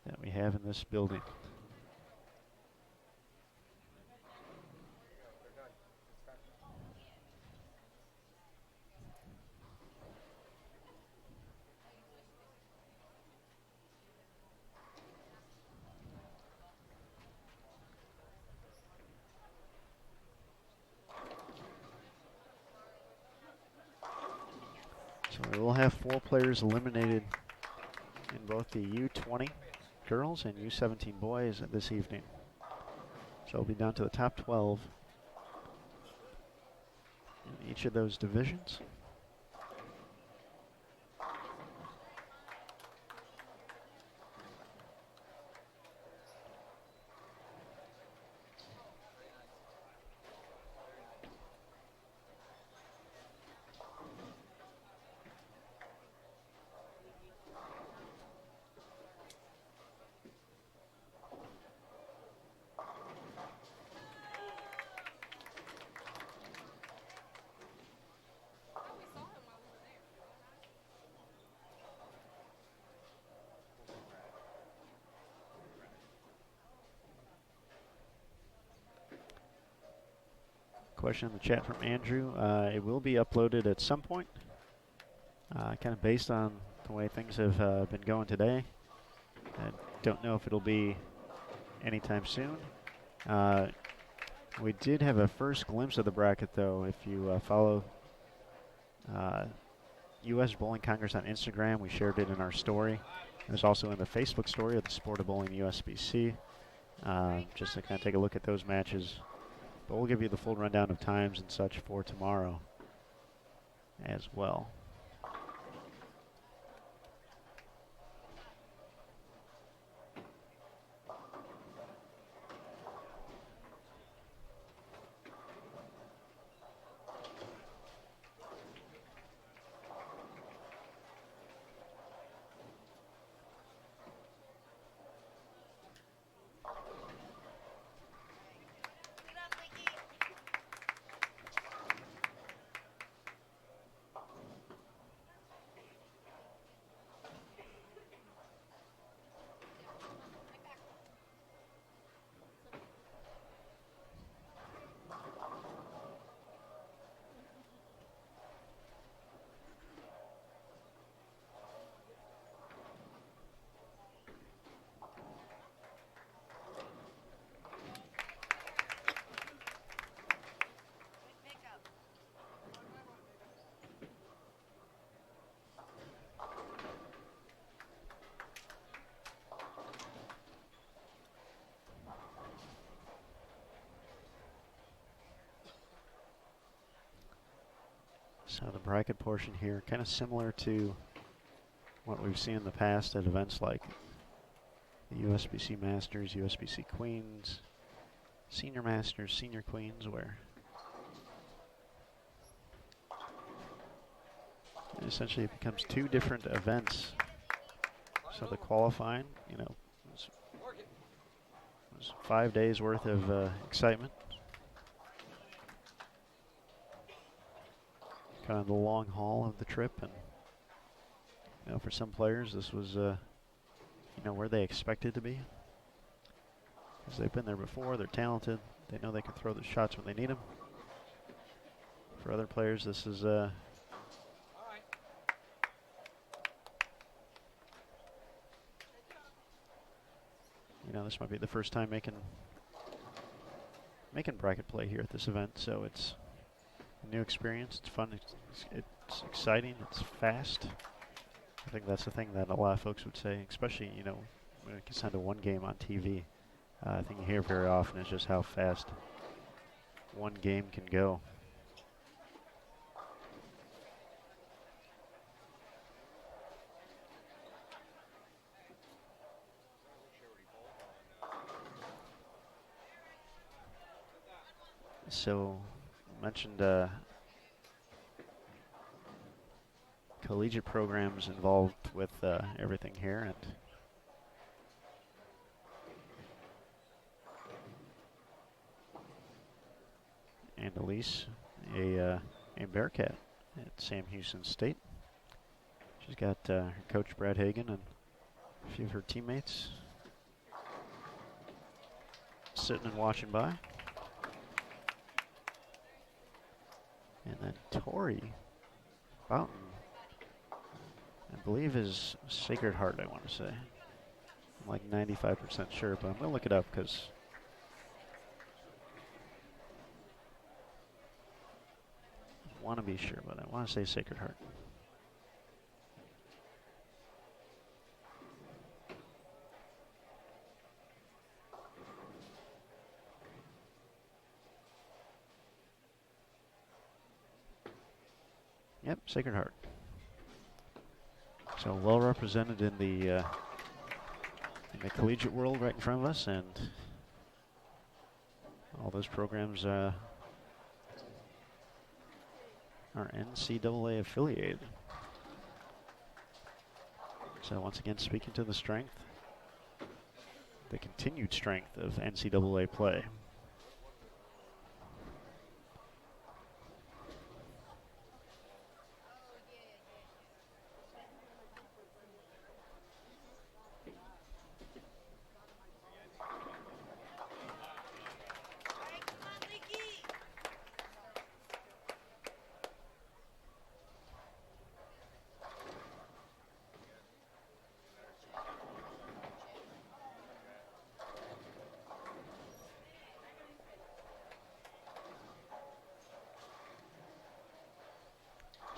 that we have in this building. So we will have 4 players eliminated in both the U20 girls and U17 boys this evening. So it'll be down to the top 12 in each of those divisions. Question in the chat from Andrew. It will be uploaded at some point, kind of based on the way things have been going today. I don't know if it'll be anytime soon. We did have a first glimpse of the bracket, though. If you follow U.S. Bowling Congress on Instagram, we shared it in our story. It was also in the Facebook story of the Sport of Bowling USBC, just to kind of take a look at those matches. But we'll give you the full rundown of times and such for tomorrow as well. So the bracket portion here, kind of similar to what we've seen in the past at events like the USBC Masters, USBC Queens, Senior Masters, Senior Queens, where it essentially becomes 2 different events. So the qualifying, you know, was 5 days worth of excitement. Kind of the long haul of the trip, and you know, for some players, this was you know, where they expected to be, because they've been there before. They're talented. They know they can throw the shots when they need them. For other players, this is you know, this might be the first time making bracket play here at this event, so it's a new experience. It's fun. It's exciting. It's fast. I think that's the thing that a lot of folks would say, especially, you know, when it gets down to one game on TV. I think you hear very often is just how fast one game can go. So, mentioned collegiate programs involved with everything here, and and Elise, a Bearcat at Sam Houston State. She's got her coach Brad Hagan and a few of her teammates sitting and watching by. And then Tori Boughton, I believe, is Sacred Heart, I want to say. I'm like 95% sure, but I'm going to look it up because I want to be sure, but I want to say Sacred Heart. Yep, Sacred Heart. So well represented in the collegiate world right in front of us, and all those programs are NCAA affiliated. So once again, speaking to the strength, the continued strength of NCAA play.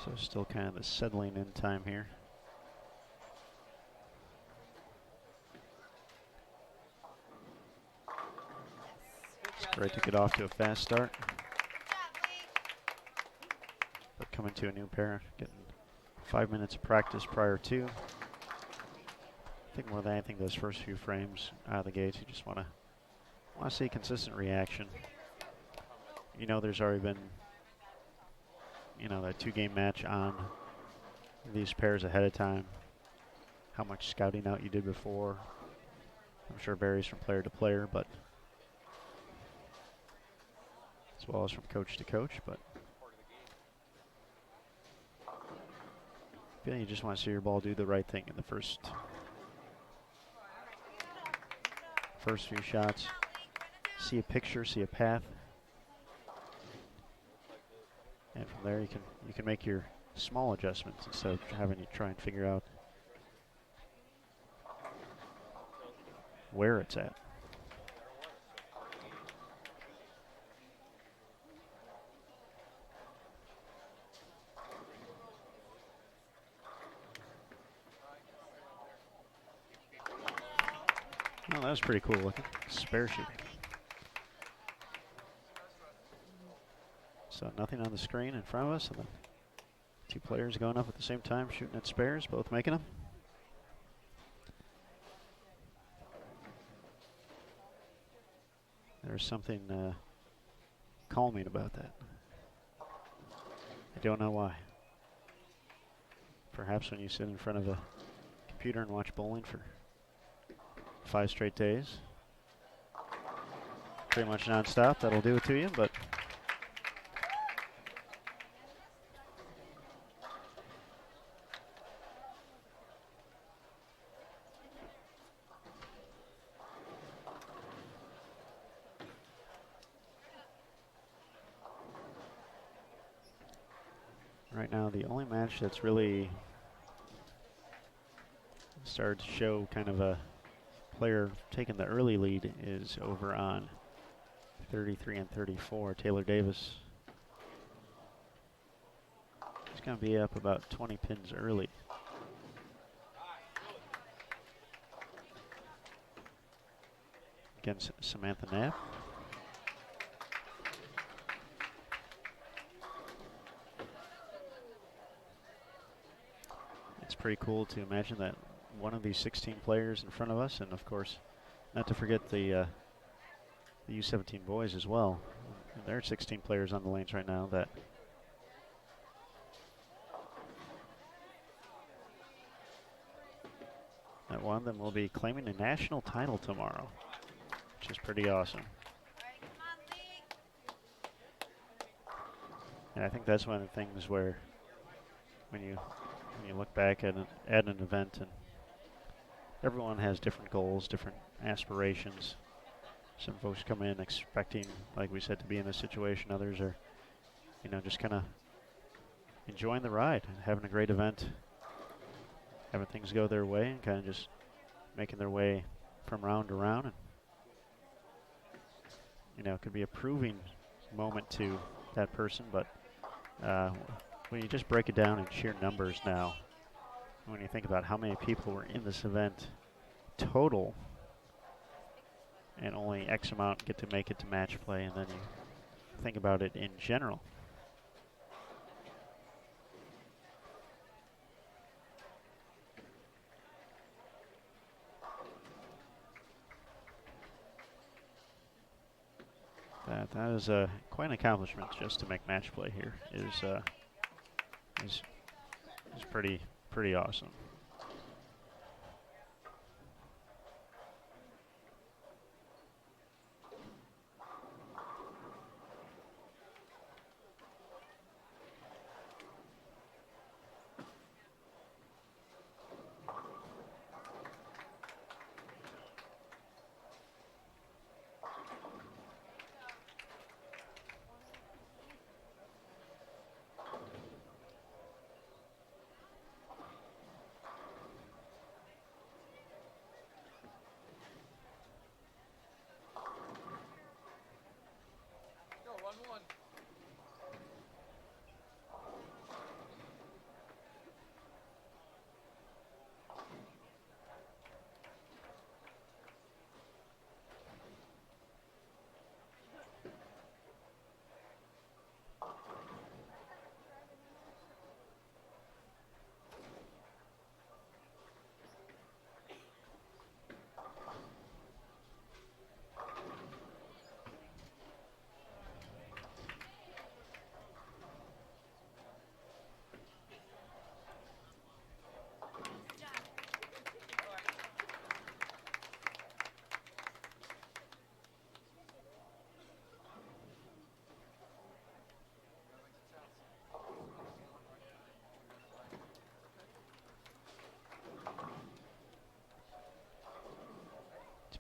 So still kind of the settling in time here. It's great to get off to a fast start. But coming to a new pair, getting 5 minutes of practice prior to. I think more than anything, those first few frames out of the gates, you just want to see consistent reaction. You know, there's already been, you know, that 2-game match on these pairs ahead of time. How much scouting out you did before, I'm sure varies from player to player, but as well as from coach to coach. But I feel you just want to see your ball do the right thing in the first few shots. See a picture, see a path, and from there you can make your small adjustments instead of having to try and figure out where it's at. Well, that was pretty cool looking. Spare shooting. So nothing on the screen in front of us, and then 2 players going up at the same time, shooting at spares, both making them. There's something calming about that. I don't know why. Perhaps when you sit in front of a computer and watch bowling for 5 straight days, pretty much non-stop, that'll do it to you, but right now the only match that's really started to show kind of a player taking the early lead is over on 33 and 34, Taylor Davis. He's going to be up about 20 pins early. Against Samantha Knapp. It's pretty cool to imagine that one of these 16 players in front of us, and of course, not to forget the U17 boys as well. And there are 16 players on the lanes right now that one of them will be claiming a national title tomorrow, which is pretty awesome. And I think that's one of the things where when you look back at an event, and everyone has different goals, different aspirations. Some folks come in expecting, like we said, to be in this situation. Others are, just kind of enjoying the ride and having a great event, having things go their way, and kind of just making their way from round to round. And it could be a proving moment to that person, but when you just break it down in sheer numbers now, when you think about how many people were in this event total, and only X amount get to make it to match play, and then you think about it in general. That is quite an accomplishment just to make match play here. Is pretty awesome.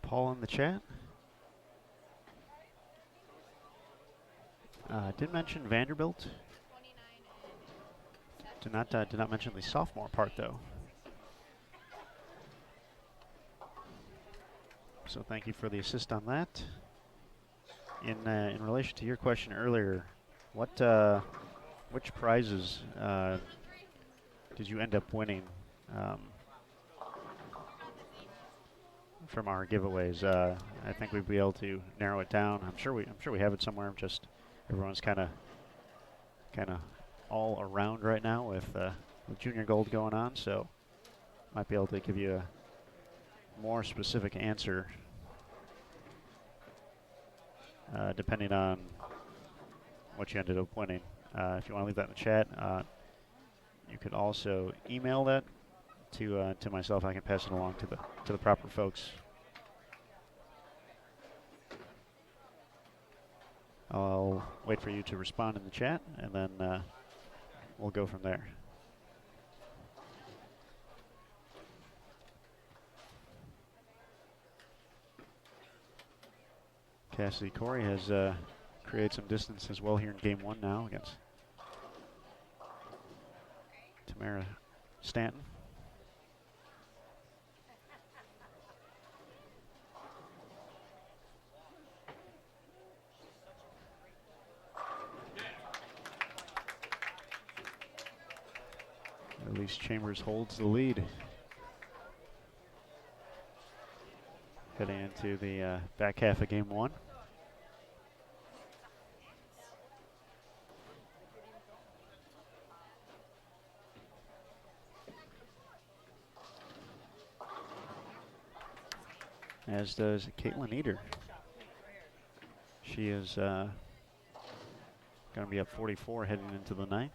Paul in the chat. Did mention Vanderbilt. Did not mention the sophomore part though. So thank you for the assist on that. In relation to your question earlier, which prizes did you end up winning from our giveaways? I think we'd be able to narrow it down. I'm sure we have it somewhere. Just everyone's kind of all around right now with junior gold going on, so might be able to give you a more specific answer depending on what you ended up winning. If you want to leave that in the chat, you could also email that to myself. I can pass it along to the proper folks. I'll wait for you to respond in the chat, and then we'll go from there. Cassidy Corey has created some distance as well here in game one now against Tamara Stanton. Elise Chambers holds the lead. Heading into the back half of game one. As does Caitlin Eder. She is going to be up 44 heading into the ninth.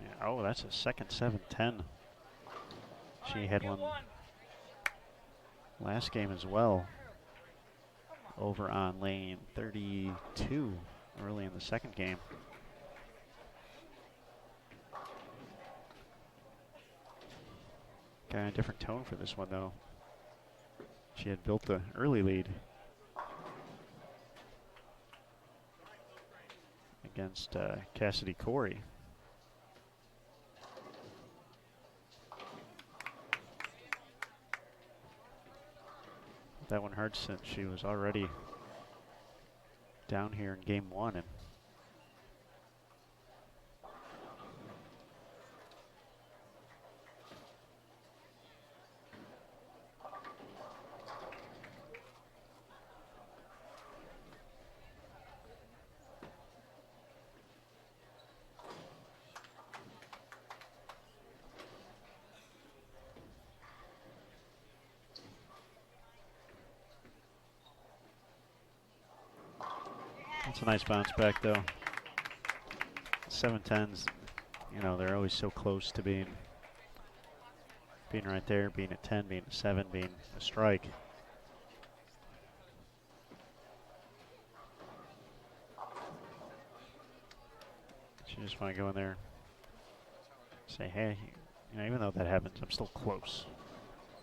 Yeah, oh, that's a second 7-10. She had one last game as well over on lane 32. early in the second game. Kind of different tone for this one, though. She had built the early lead against Cassidy Corey. That one hurt since she was already down here in game one. And it's a nice bounce back, though. 7-10s, you know, they're always so close to being right there, being at 10, being at 7, being a strike. You just want to go in there, say, hey, you know, even though that happens, I'm still close.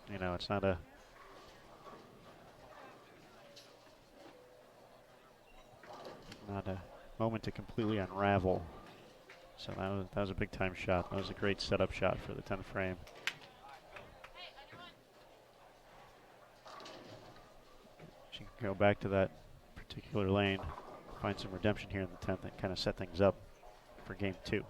You know, it's not a moment to completely unravel. So that was a big time shot. That was a great setup shot for the 10th frame. She can go back to that particular lane, find some redemption here in the 10th, and kind of set things up for game 2.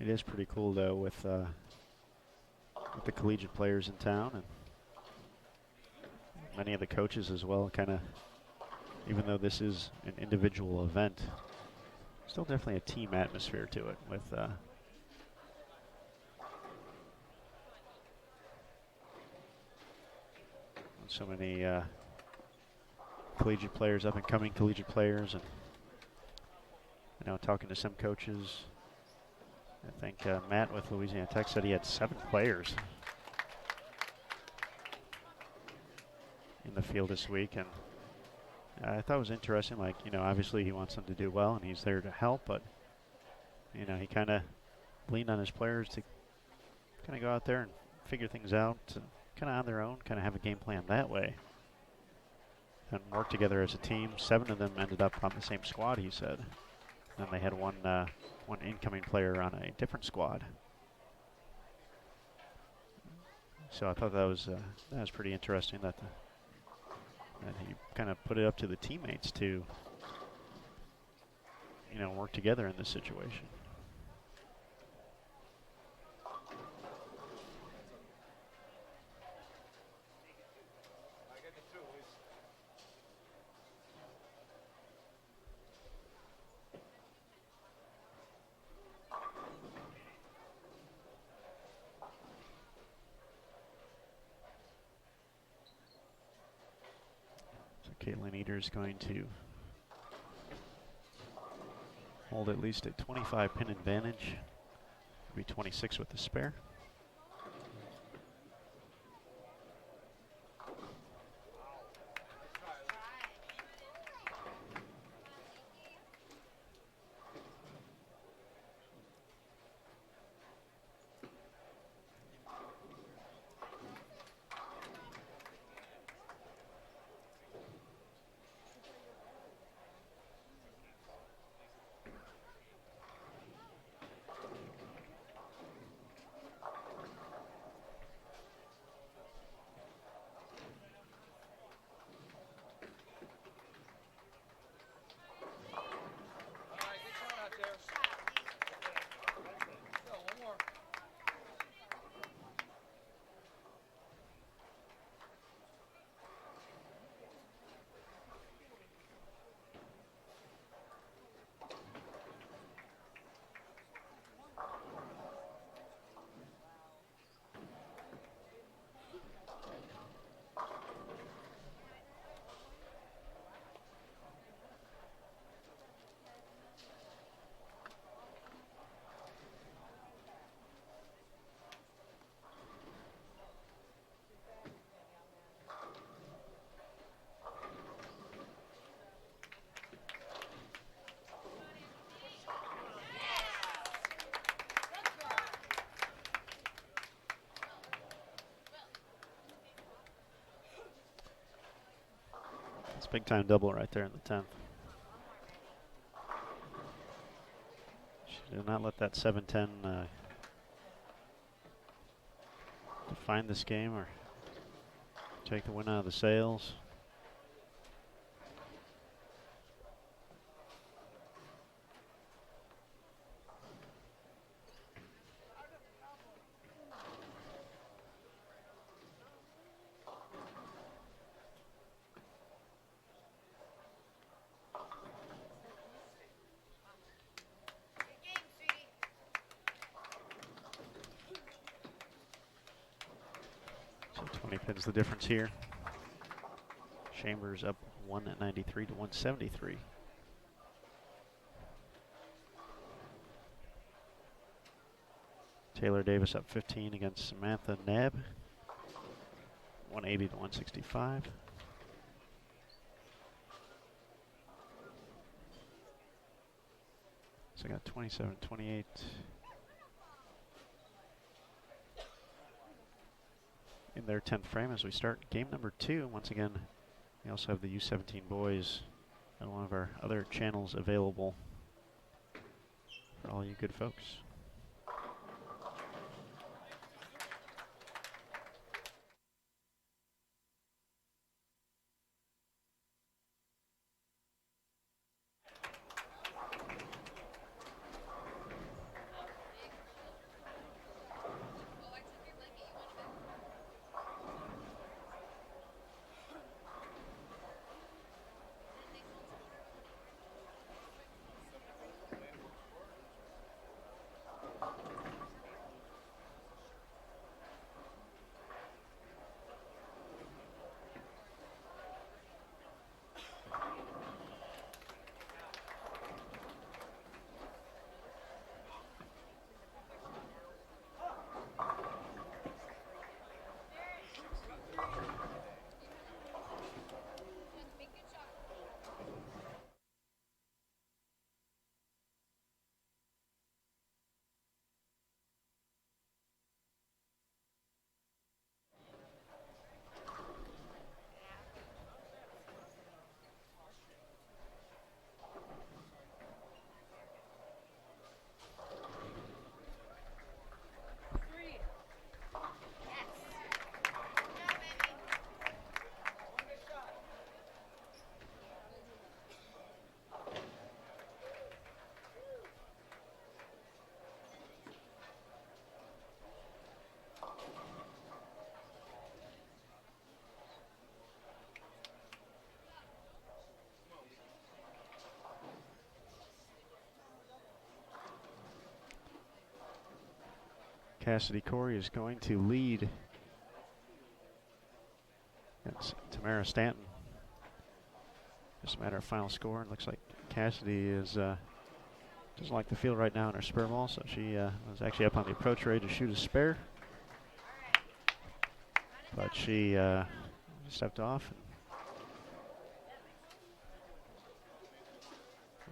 It is pretty cool, though, with the collegiate players in town and many of the coaches as well. Kind of, even though this is an individual event, still definitely a team atmosphere to it with so many collegiate players, up and coming collegiate players, and you know, talking to some coaches. I think Matt with Louisiana Tech said he had 7 players in the field this week, and I thought it was interesting. Like, you know, obviously he wants them to do well, and he's there to help, but you know, he kind of leaned on his players to kind of go out there and figure things out, kind of on their own, kind of have a game plan that way, and work together as a team. 7 of them ended up on the same squad, he said. And they had one incoming player on a different squad. So I thought that was pretty interesting that he kind of put it up to the teammates to, you know, work together in this situation. Caitlin Eater is going to hold at least a 25 pin advantage. Be 26 with the spare. Big time double right there in the 10th. She did not let that 7-10 define this game or take the win out of the sails. So 20 pins the difference here. Chambers up 193 to 173. Taylor Davis up 15 against Samantha Nebb. 180 to 165. So I got 27-28. In their 10th frame as we start game number 2. Once again, we also have the U17 boys on one of our other channels available for all you good folks. Cassidy Corey is going to lead. That's Tamara Stanton. Just a matter of final score. It looks like Cassidy is doesn't like the field right now in her spare ball, so she was actually up on the approach ready to shoot a spare. But she stepped off and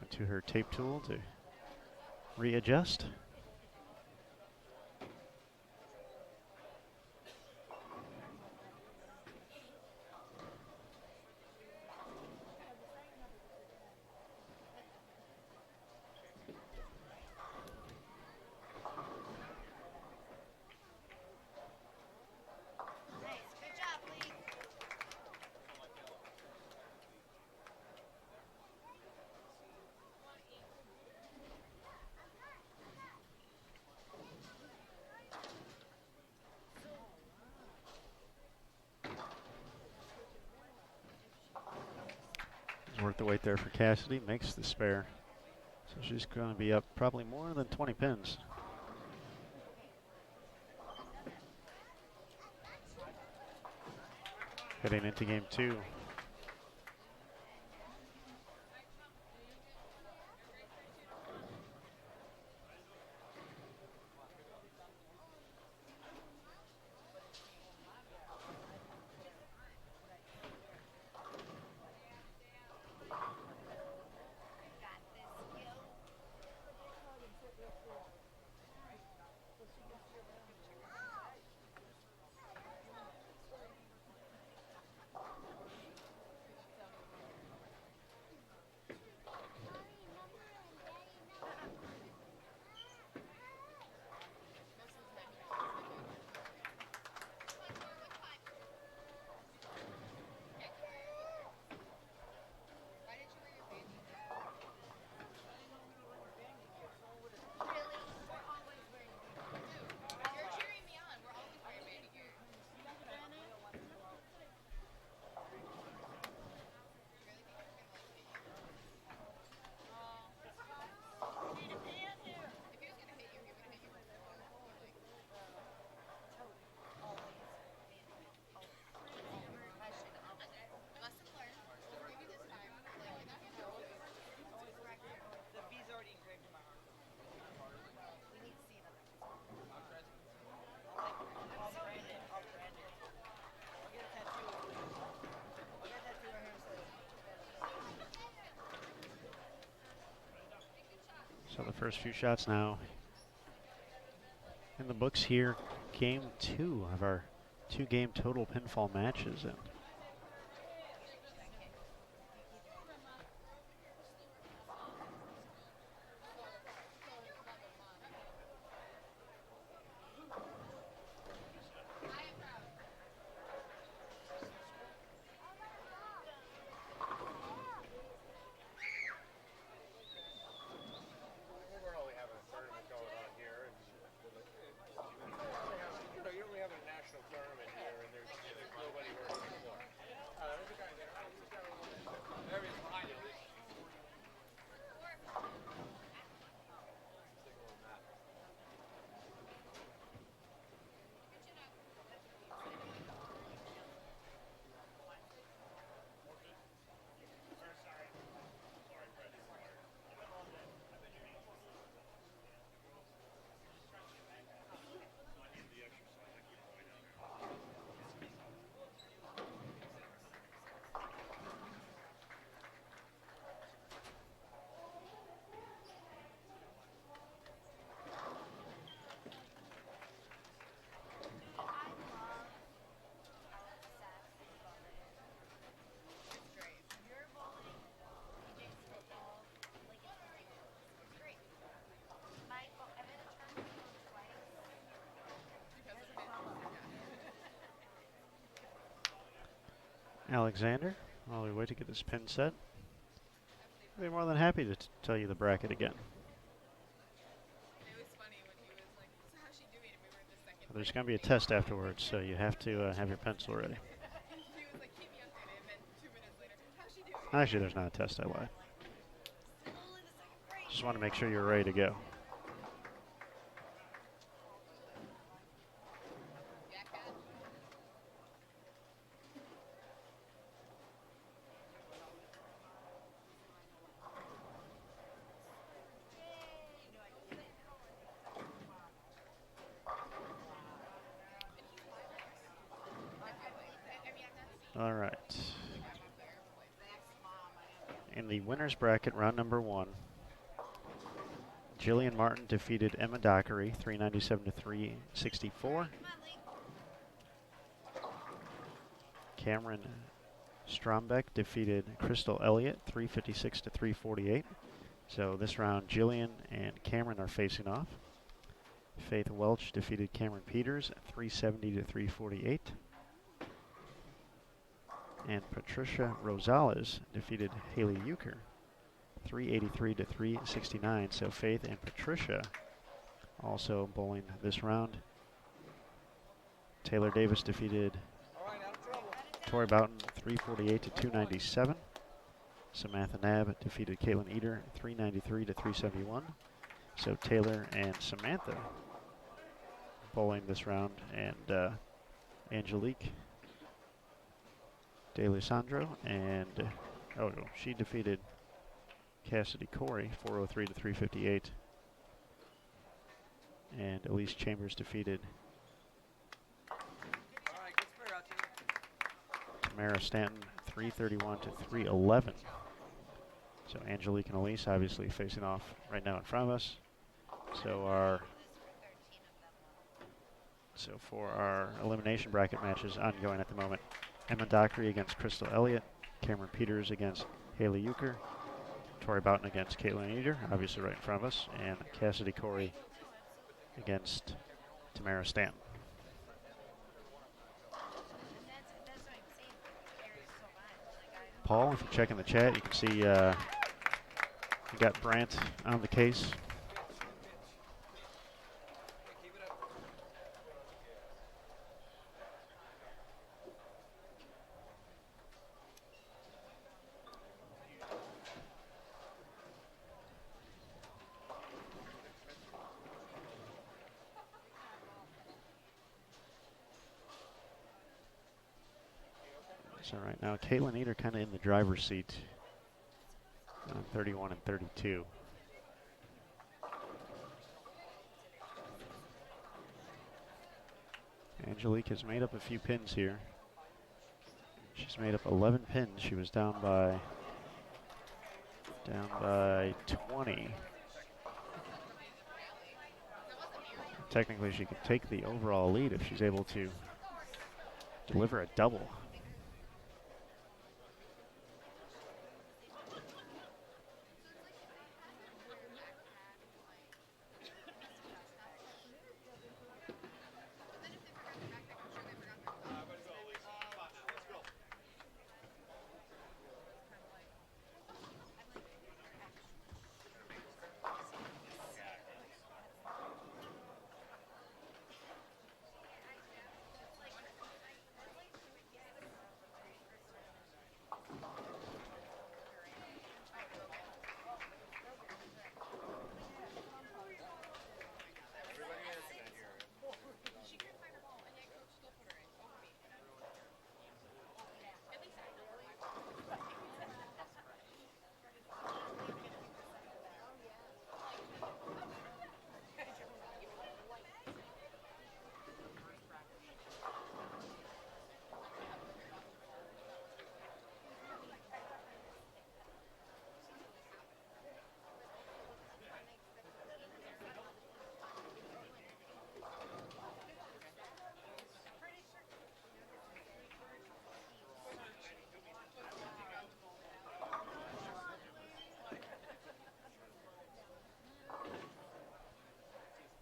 went to her tape tool to readjust. Worth the wait there for Cassidy, makes the spare. So she's going to be up probably more than 20 pins. Heading into game 2. So the first few shots now in the books here. Game 2 of our 2-game total pinfall matches. And We're only having a tournament going on here, and you only have a national tournament here, and there's nobody working the floor. There's a guy there. There he is behind you. Alexander, while we wait to get this pin set, I'd be more than happy to tell you the bracket again. It was funny when he was like, so how's she doing? And we were in the second. There's going to be a test afterwards, so you have to have your pencil ready. He was like, keep me updated. And then 2 minutes later, how's she doing? Actually, there's not a test, I lied. Just want to make sure you're ready to go. Yeah, cat. All right. In the winner's bracket, round number 1, Jillian Martin defeated Emma Dockery, 397 to 364. Cameron Strombeck defeated Crystal Elliott, 356 to 348. So this round, Jillian and Cameron are facing off. Faith Welch defeated Cameron Peters, 370 to 348. And Patricia Rosales defeated Haley Euchre, 383 to 369. So Faith and Patricia also bowling this round. Taylor Davis defeated Tori Boughton, 348 to 297. Samantha Nabb defeated Caitlin Eder, 393 to 371. So Taylor and Samantha bowling this round, and Angelique DeLisandro, and she defeated Cassidy Corey, 403 to 358. And Elise Chambers defeated Tamara Stanton, 331 to 311. So Angelique and Elise obviously facing off right now in front of us. So for our elimination bracket matches ongoing at the moment, Emma Dockery against Crystal Elliott, Cameron Peters against Haley Euchre, Tori Boughton against Caitlin Eder, obviously right in front of us, and Cassidy Corey against Tamara Stanton. Paul, if you check in the chat, you can see you got Brant on the case. So right now, Caitlin Eder kind of in the driver's seat on 31 and 32. Angelique has made up a few pins here. She's made up 11 pins. She was down by 20 Technically, she could take the overall lead if she's able to deliver a double.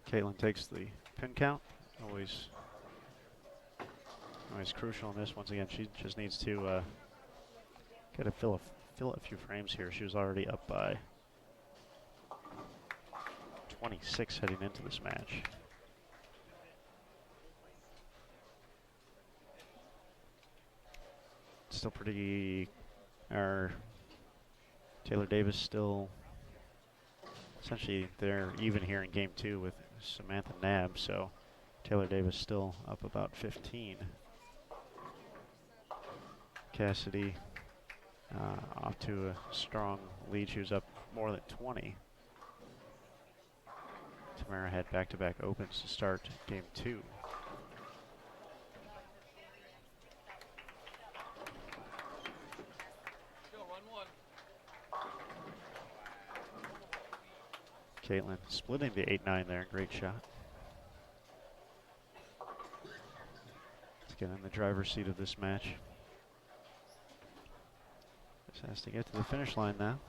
Caitlin takes the pin count. Always crucial in this. Once again, she just needs to get a fill a few frames here. She was already up by 26 heading into this match. Still pretty. Our Taylor Davis still essentially they're even here in game 2 with Samantha Nabb, so Taylor Davis still up about 15. Cassidy off to a strong lead. She was up more than 20. Tamara had back-to-back opens to start game 2. Caitlin splitting the 8-9 there. Great shot. Let's get in the driver's seat of this match. Just has to get to the finish line now.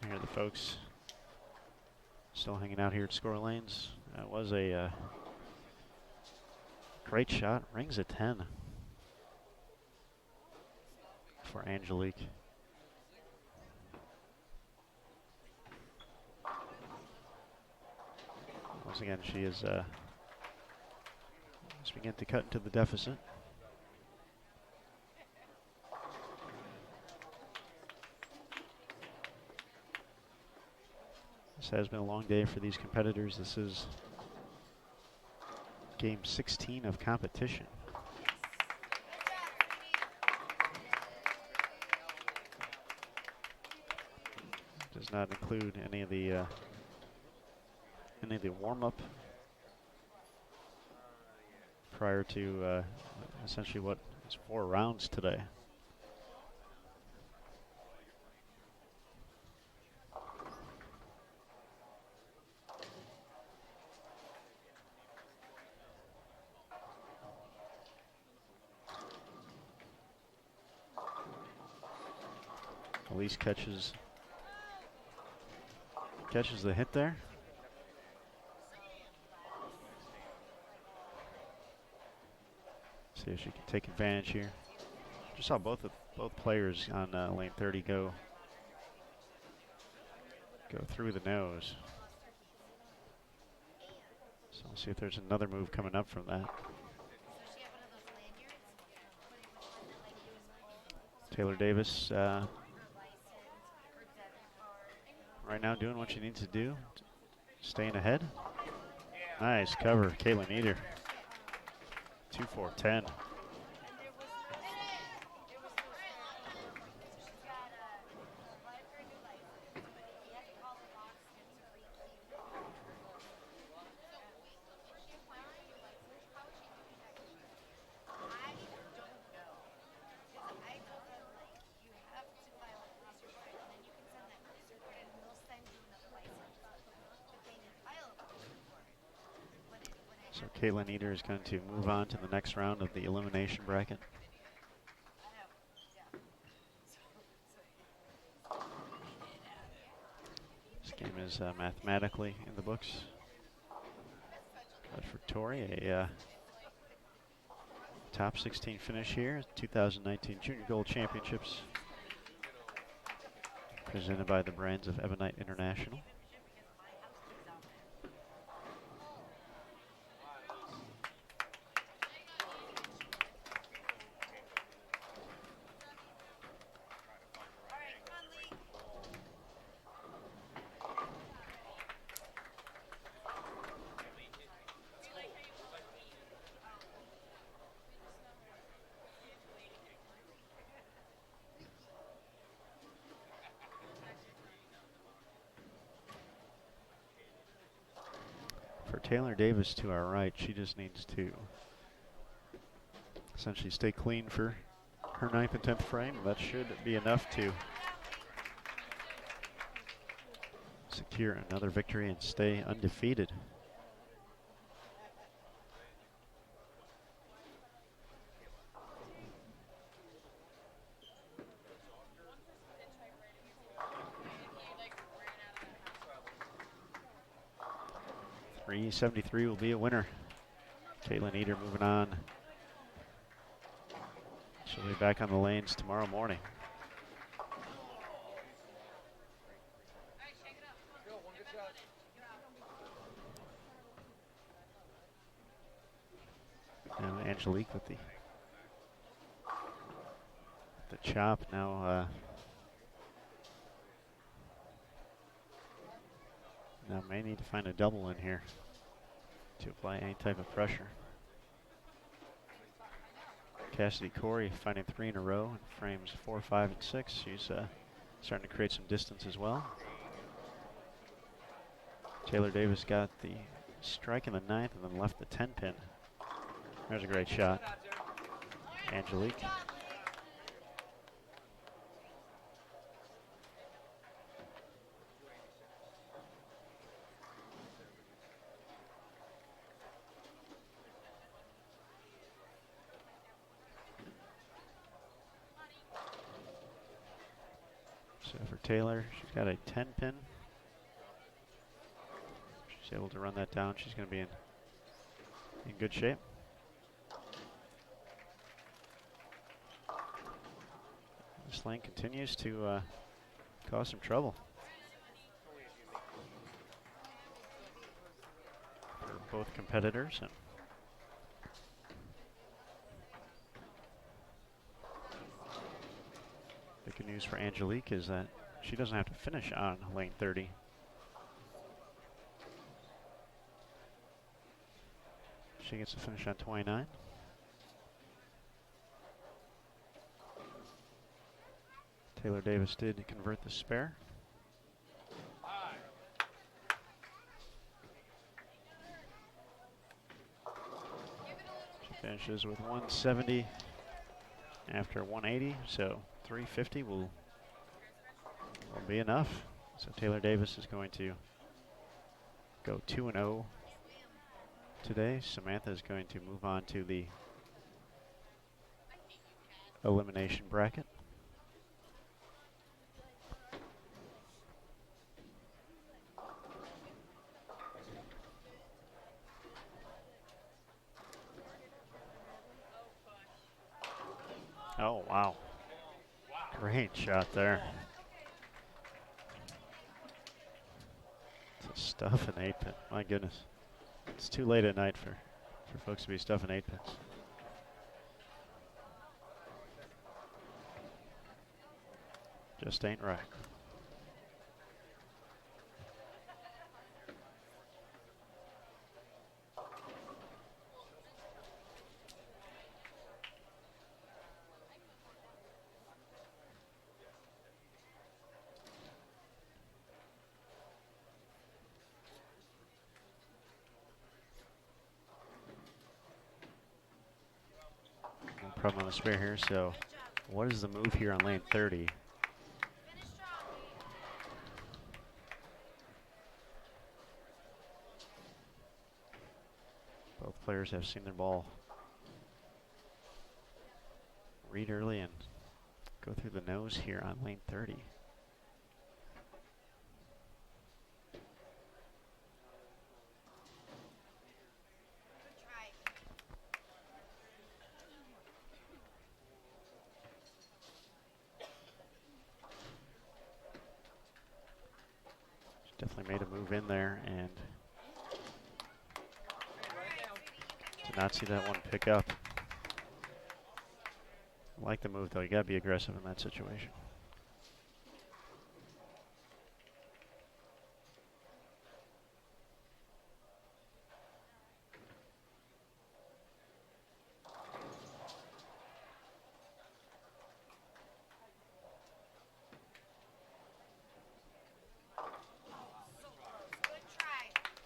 Here are the folks still hanging out here at Skore Lanes. That was a great shot. Rings a 10 for Angelique. Once again, she is beginning to cut into the deficit. This has been a long day for these competitors. This is game 16 of competition. Does not include any of the warm-up prior to essentially what is 4 rounds today. Elise catches the hit there. See if she can take advantage here. Just saw both players on lane 30 go go through the nose. So we'll see if there's another move coming up from that. Taylor Davis right now doing what she needs to do, staying ahead. Nice cover, Caitlin Eder. 2-4-10. So Caitlin Eder is going to move on to the next round of the elimination bracket. This game is mathematically in the books. But for Tori, a top 16 finish here, 2019 Junior Gold Championships, presented by the brands of Ebonite International. For Taylor Davis to our right, she just needs to essentially stay clean for her 9th and 10th frame. That should be enough to secure another victory and stay undefeated. .373 will be a winner. Caitlin Eder moving on. She'll be back on the lanes tomorrow morning. Now Angelique with the chop now. Now may need to find a double in here to apply any type of pressure. Cassidy Corey finding 3 in a row in frames 4, 5, and 6. She's starting to create some distance as well. Taylor Davis got the strike in the 9th and then left the 10 pin. There's a great shot. Angelique. So for Taylor, she's got a 10 pin. She's able to run that down. She's going to be in good shape. This lane continues to cause some trouble for both competitors. And the good news for Angelique is that she doesn't have to finish on lane 30. She gets to finish on 29. Taylor Davis did convert the spare. She finishes with 170 after 180, so 350 will be enough. So Taylor Davis is going to go 2-0 today. Samantha is going to move on to the elimination bracket. Oh, wow. Great shot there. Stuff an 8-pin. My goodness. It's too late at night for folks to be stuffing 8-pins. Just ain't right. No problem on the spare here, so what is the move here on lane 30? Both players have seen their ball read early and go through the nose here on lane 30. Definitely made a move in there and did not see that one pick up. I like the move though, you gotta be aggressive in that situation.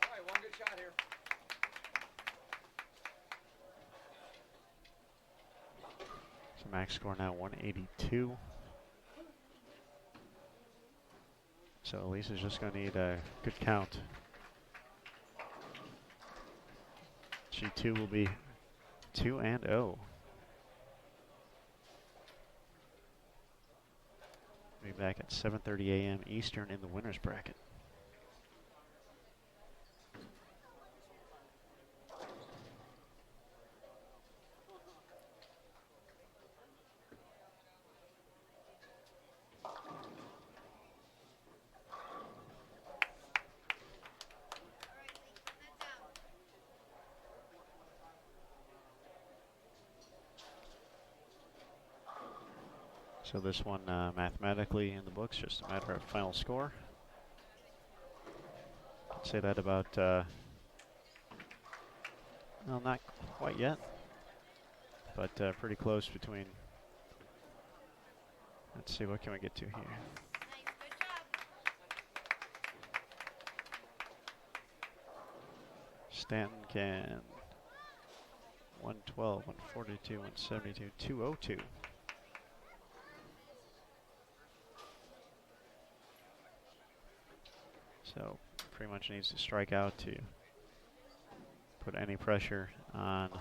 All right, one good shot here. So max score now 182. So Elisa's just gonna need a good count. G2 will be 2-0. Be back at 7:30 a.m. Eastern in the winners bracket. So this one mathematically in the books, just a matter of final score. I'd say that about, well, not quite yet, but pretty close between. Let's see, what can we get to here? Stanton can 112, 142, 172, 202. So pretty much needs to strike out to put any pressure on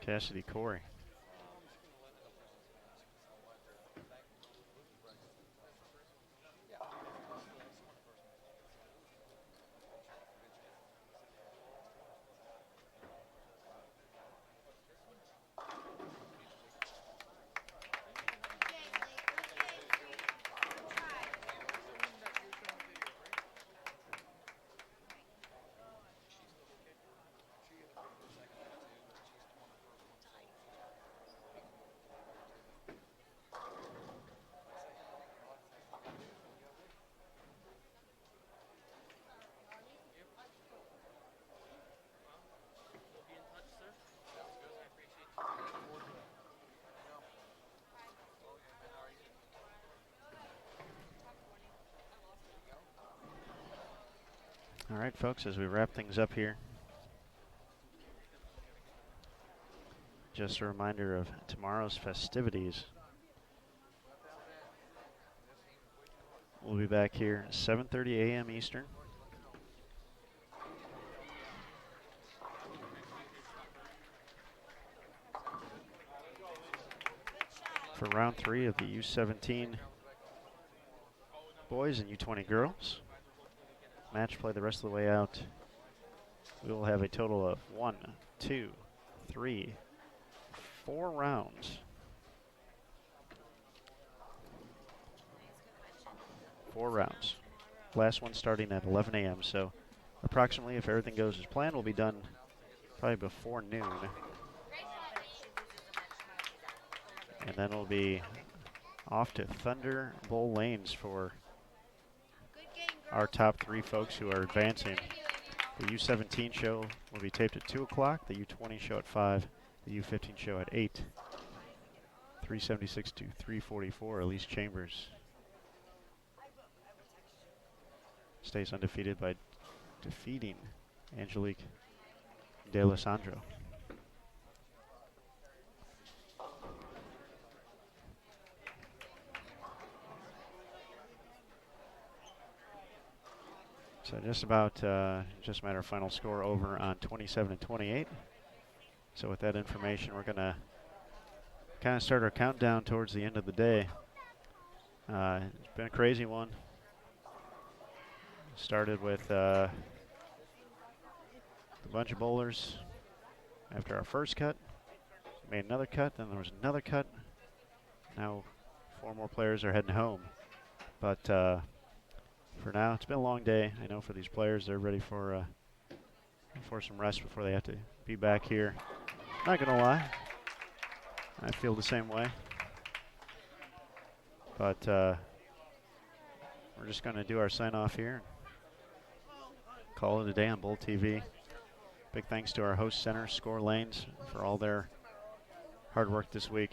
Cassidy Corey. All right, folks, as we wrap things up here, just a reminder of tomorrow's festivities. We'll be back here 7:30 a.m. Eastern. For round 3 of the U17 boys and U20 girls. Match play the rest of the way out. We will have a total of 1, 2, 3, 4 rounds. 4 rounds. last one starting at 11 a.m. So approximately, if everything goes as planned, we'll be done probably before noon. And then we'll be off to Thunder Bowl Lanes for our top 3 folks who are advancing. The U17 show will be taped at 2 o'clock, the U20 show at 5, the U15 show at 8. 376 to 344, Elise Chambers stays undefeated by defeating Angelique D'Alessandro. So just a matter of final score over on 27 and 28. So with that information, we're gonna kind of start our countdown towards the end of the day. It's been a crazy one. Started with a bunch of bowlers after our first cut. Made another cut, then there was another cut. Now 4 more players are heading home. But for now, it's been a long day. I know for these players, they're ready for some rest before they have to be back here. Not gonna lie, I feel the same way. But we're just gonna do our sign off here. Call it a day on Bowl TV. Big thanks to our host center, Skore Lanes, for all their hard work this week.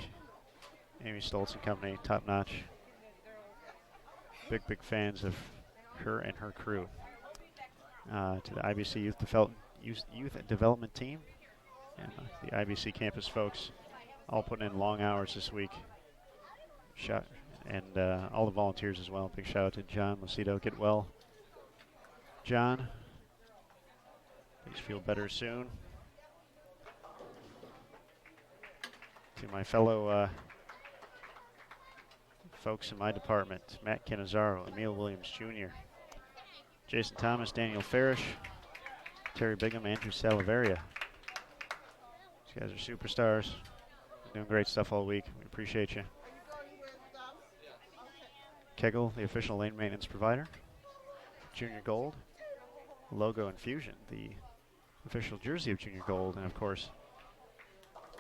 Amy Stoltz and company, top notch. Big fans of her and her crew. To the IBC Youth Development Team and the IBC campus folks, all putting in long hours this week. And all the volunteers as well. Big shout out to John Macedo. Get well, John. Please feel better soon. To my fellow folks in my department, Matt Canizaro, Emil Williams Jr., Jason Thomas, Daniel Farish, Terry Bigham, Andrew Salaveria. These guys are superstars. Doing great stuff all week. We appreciate you. Kegel, the official lane maintenance provider. Junior Gold, Logo Infusion, the official jersey of Junior Gold, and of course,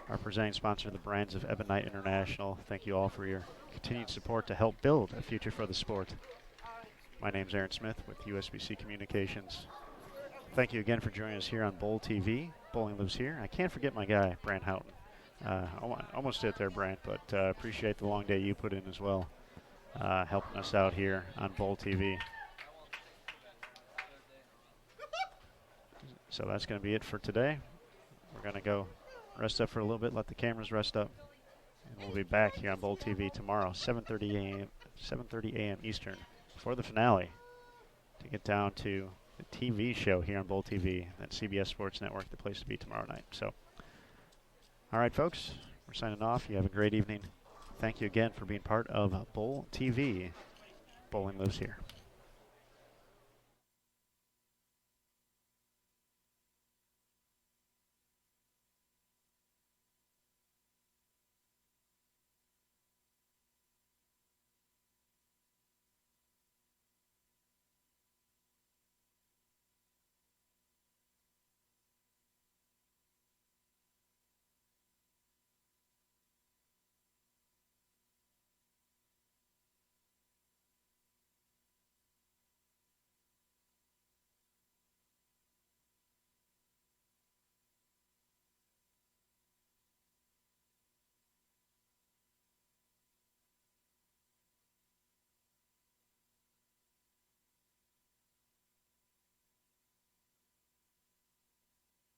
our presenting sponsor, the Brands of Ebonite International. Thank you all for your continued support to help build a future for the sport. My name's Aaron Smith with USBC Communications. Thank you again for joining us here on Bowl TV. Bowling Lives Here. I can't forget my guy, Brant Houghton. Almost did there, Brant, but appreciate the long day you put in as well, helping us out here on Bowl TV. So that's going to be it for today. We're going to go rest up for a little bit, let the cameras rest up, and we'll be back here on Bowl TV tomorrow, 7:30 a.m. Eastern, for the finale, to get down to the TV show here on Bowl TV, and CBS Sports Network, the place to be tomorrow night. So, all right, folks, we're signing off. You have a great evening. Thank you again for being part of Bowl TV. Bowling Lives Here.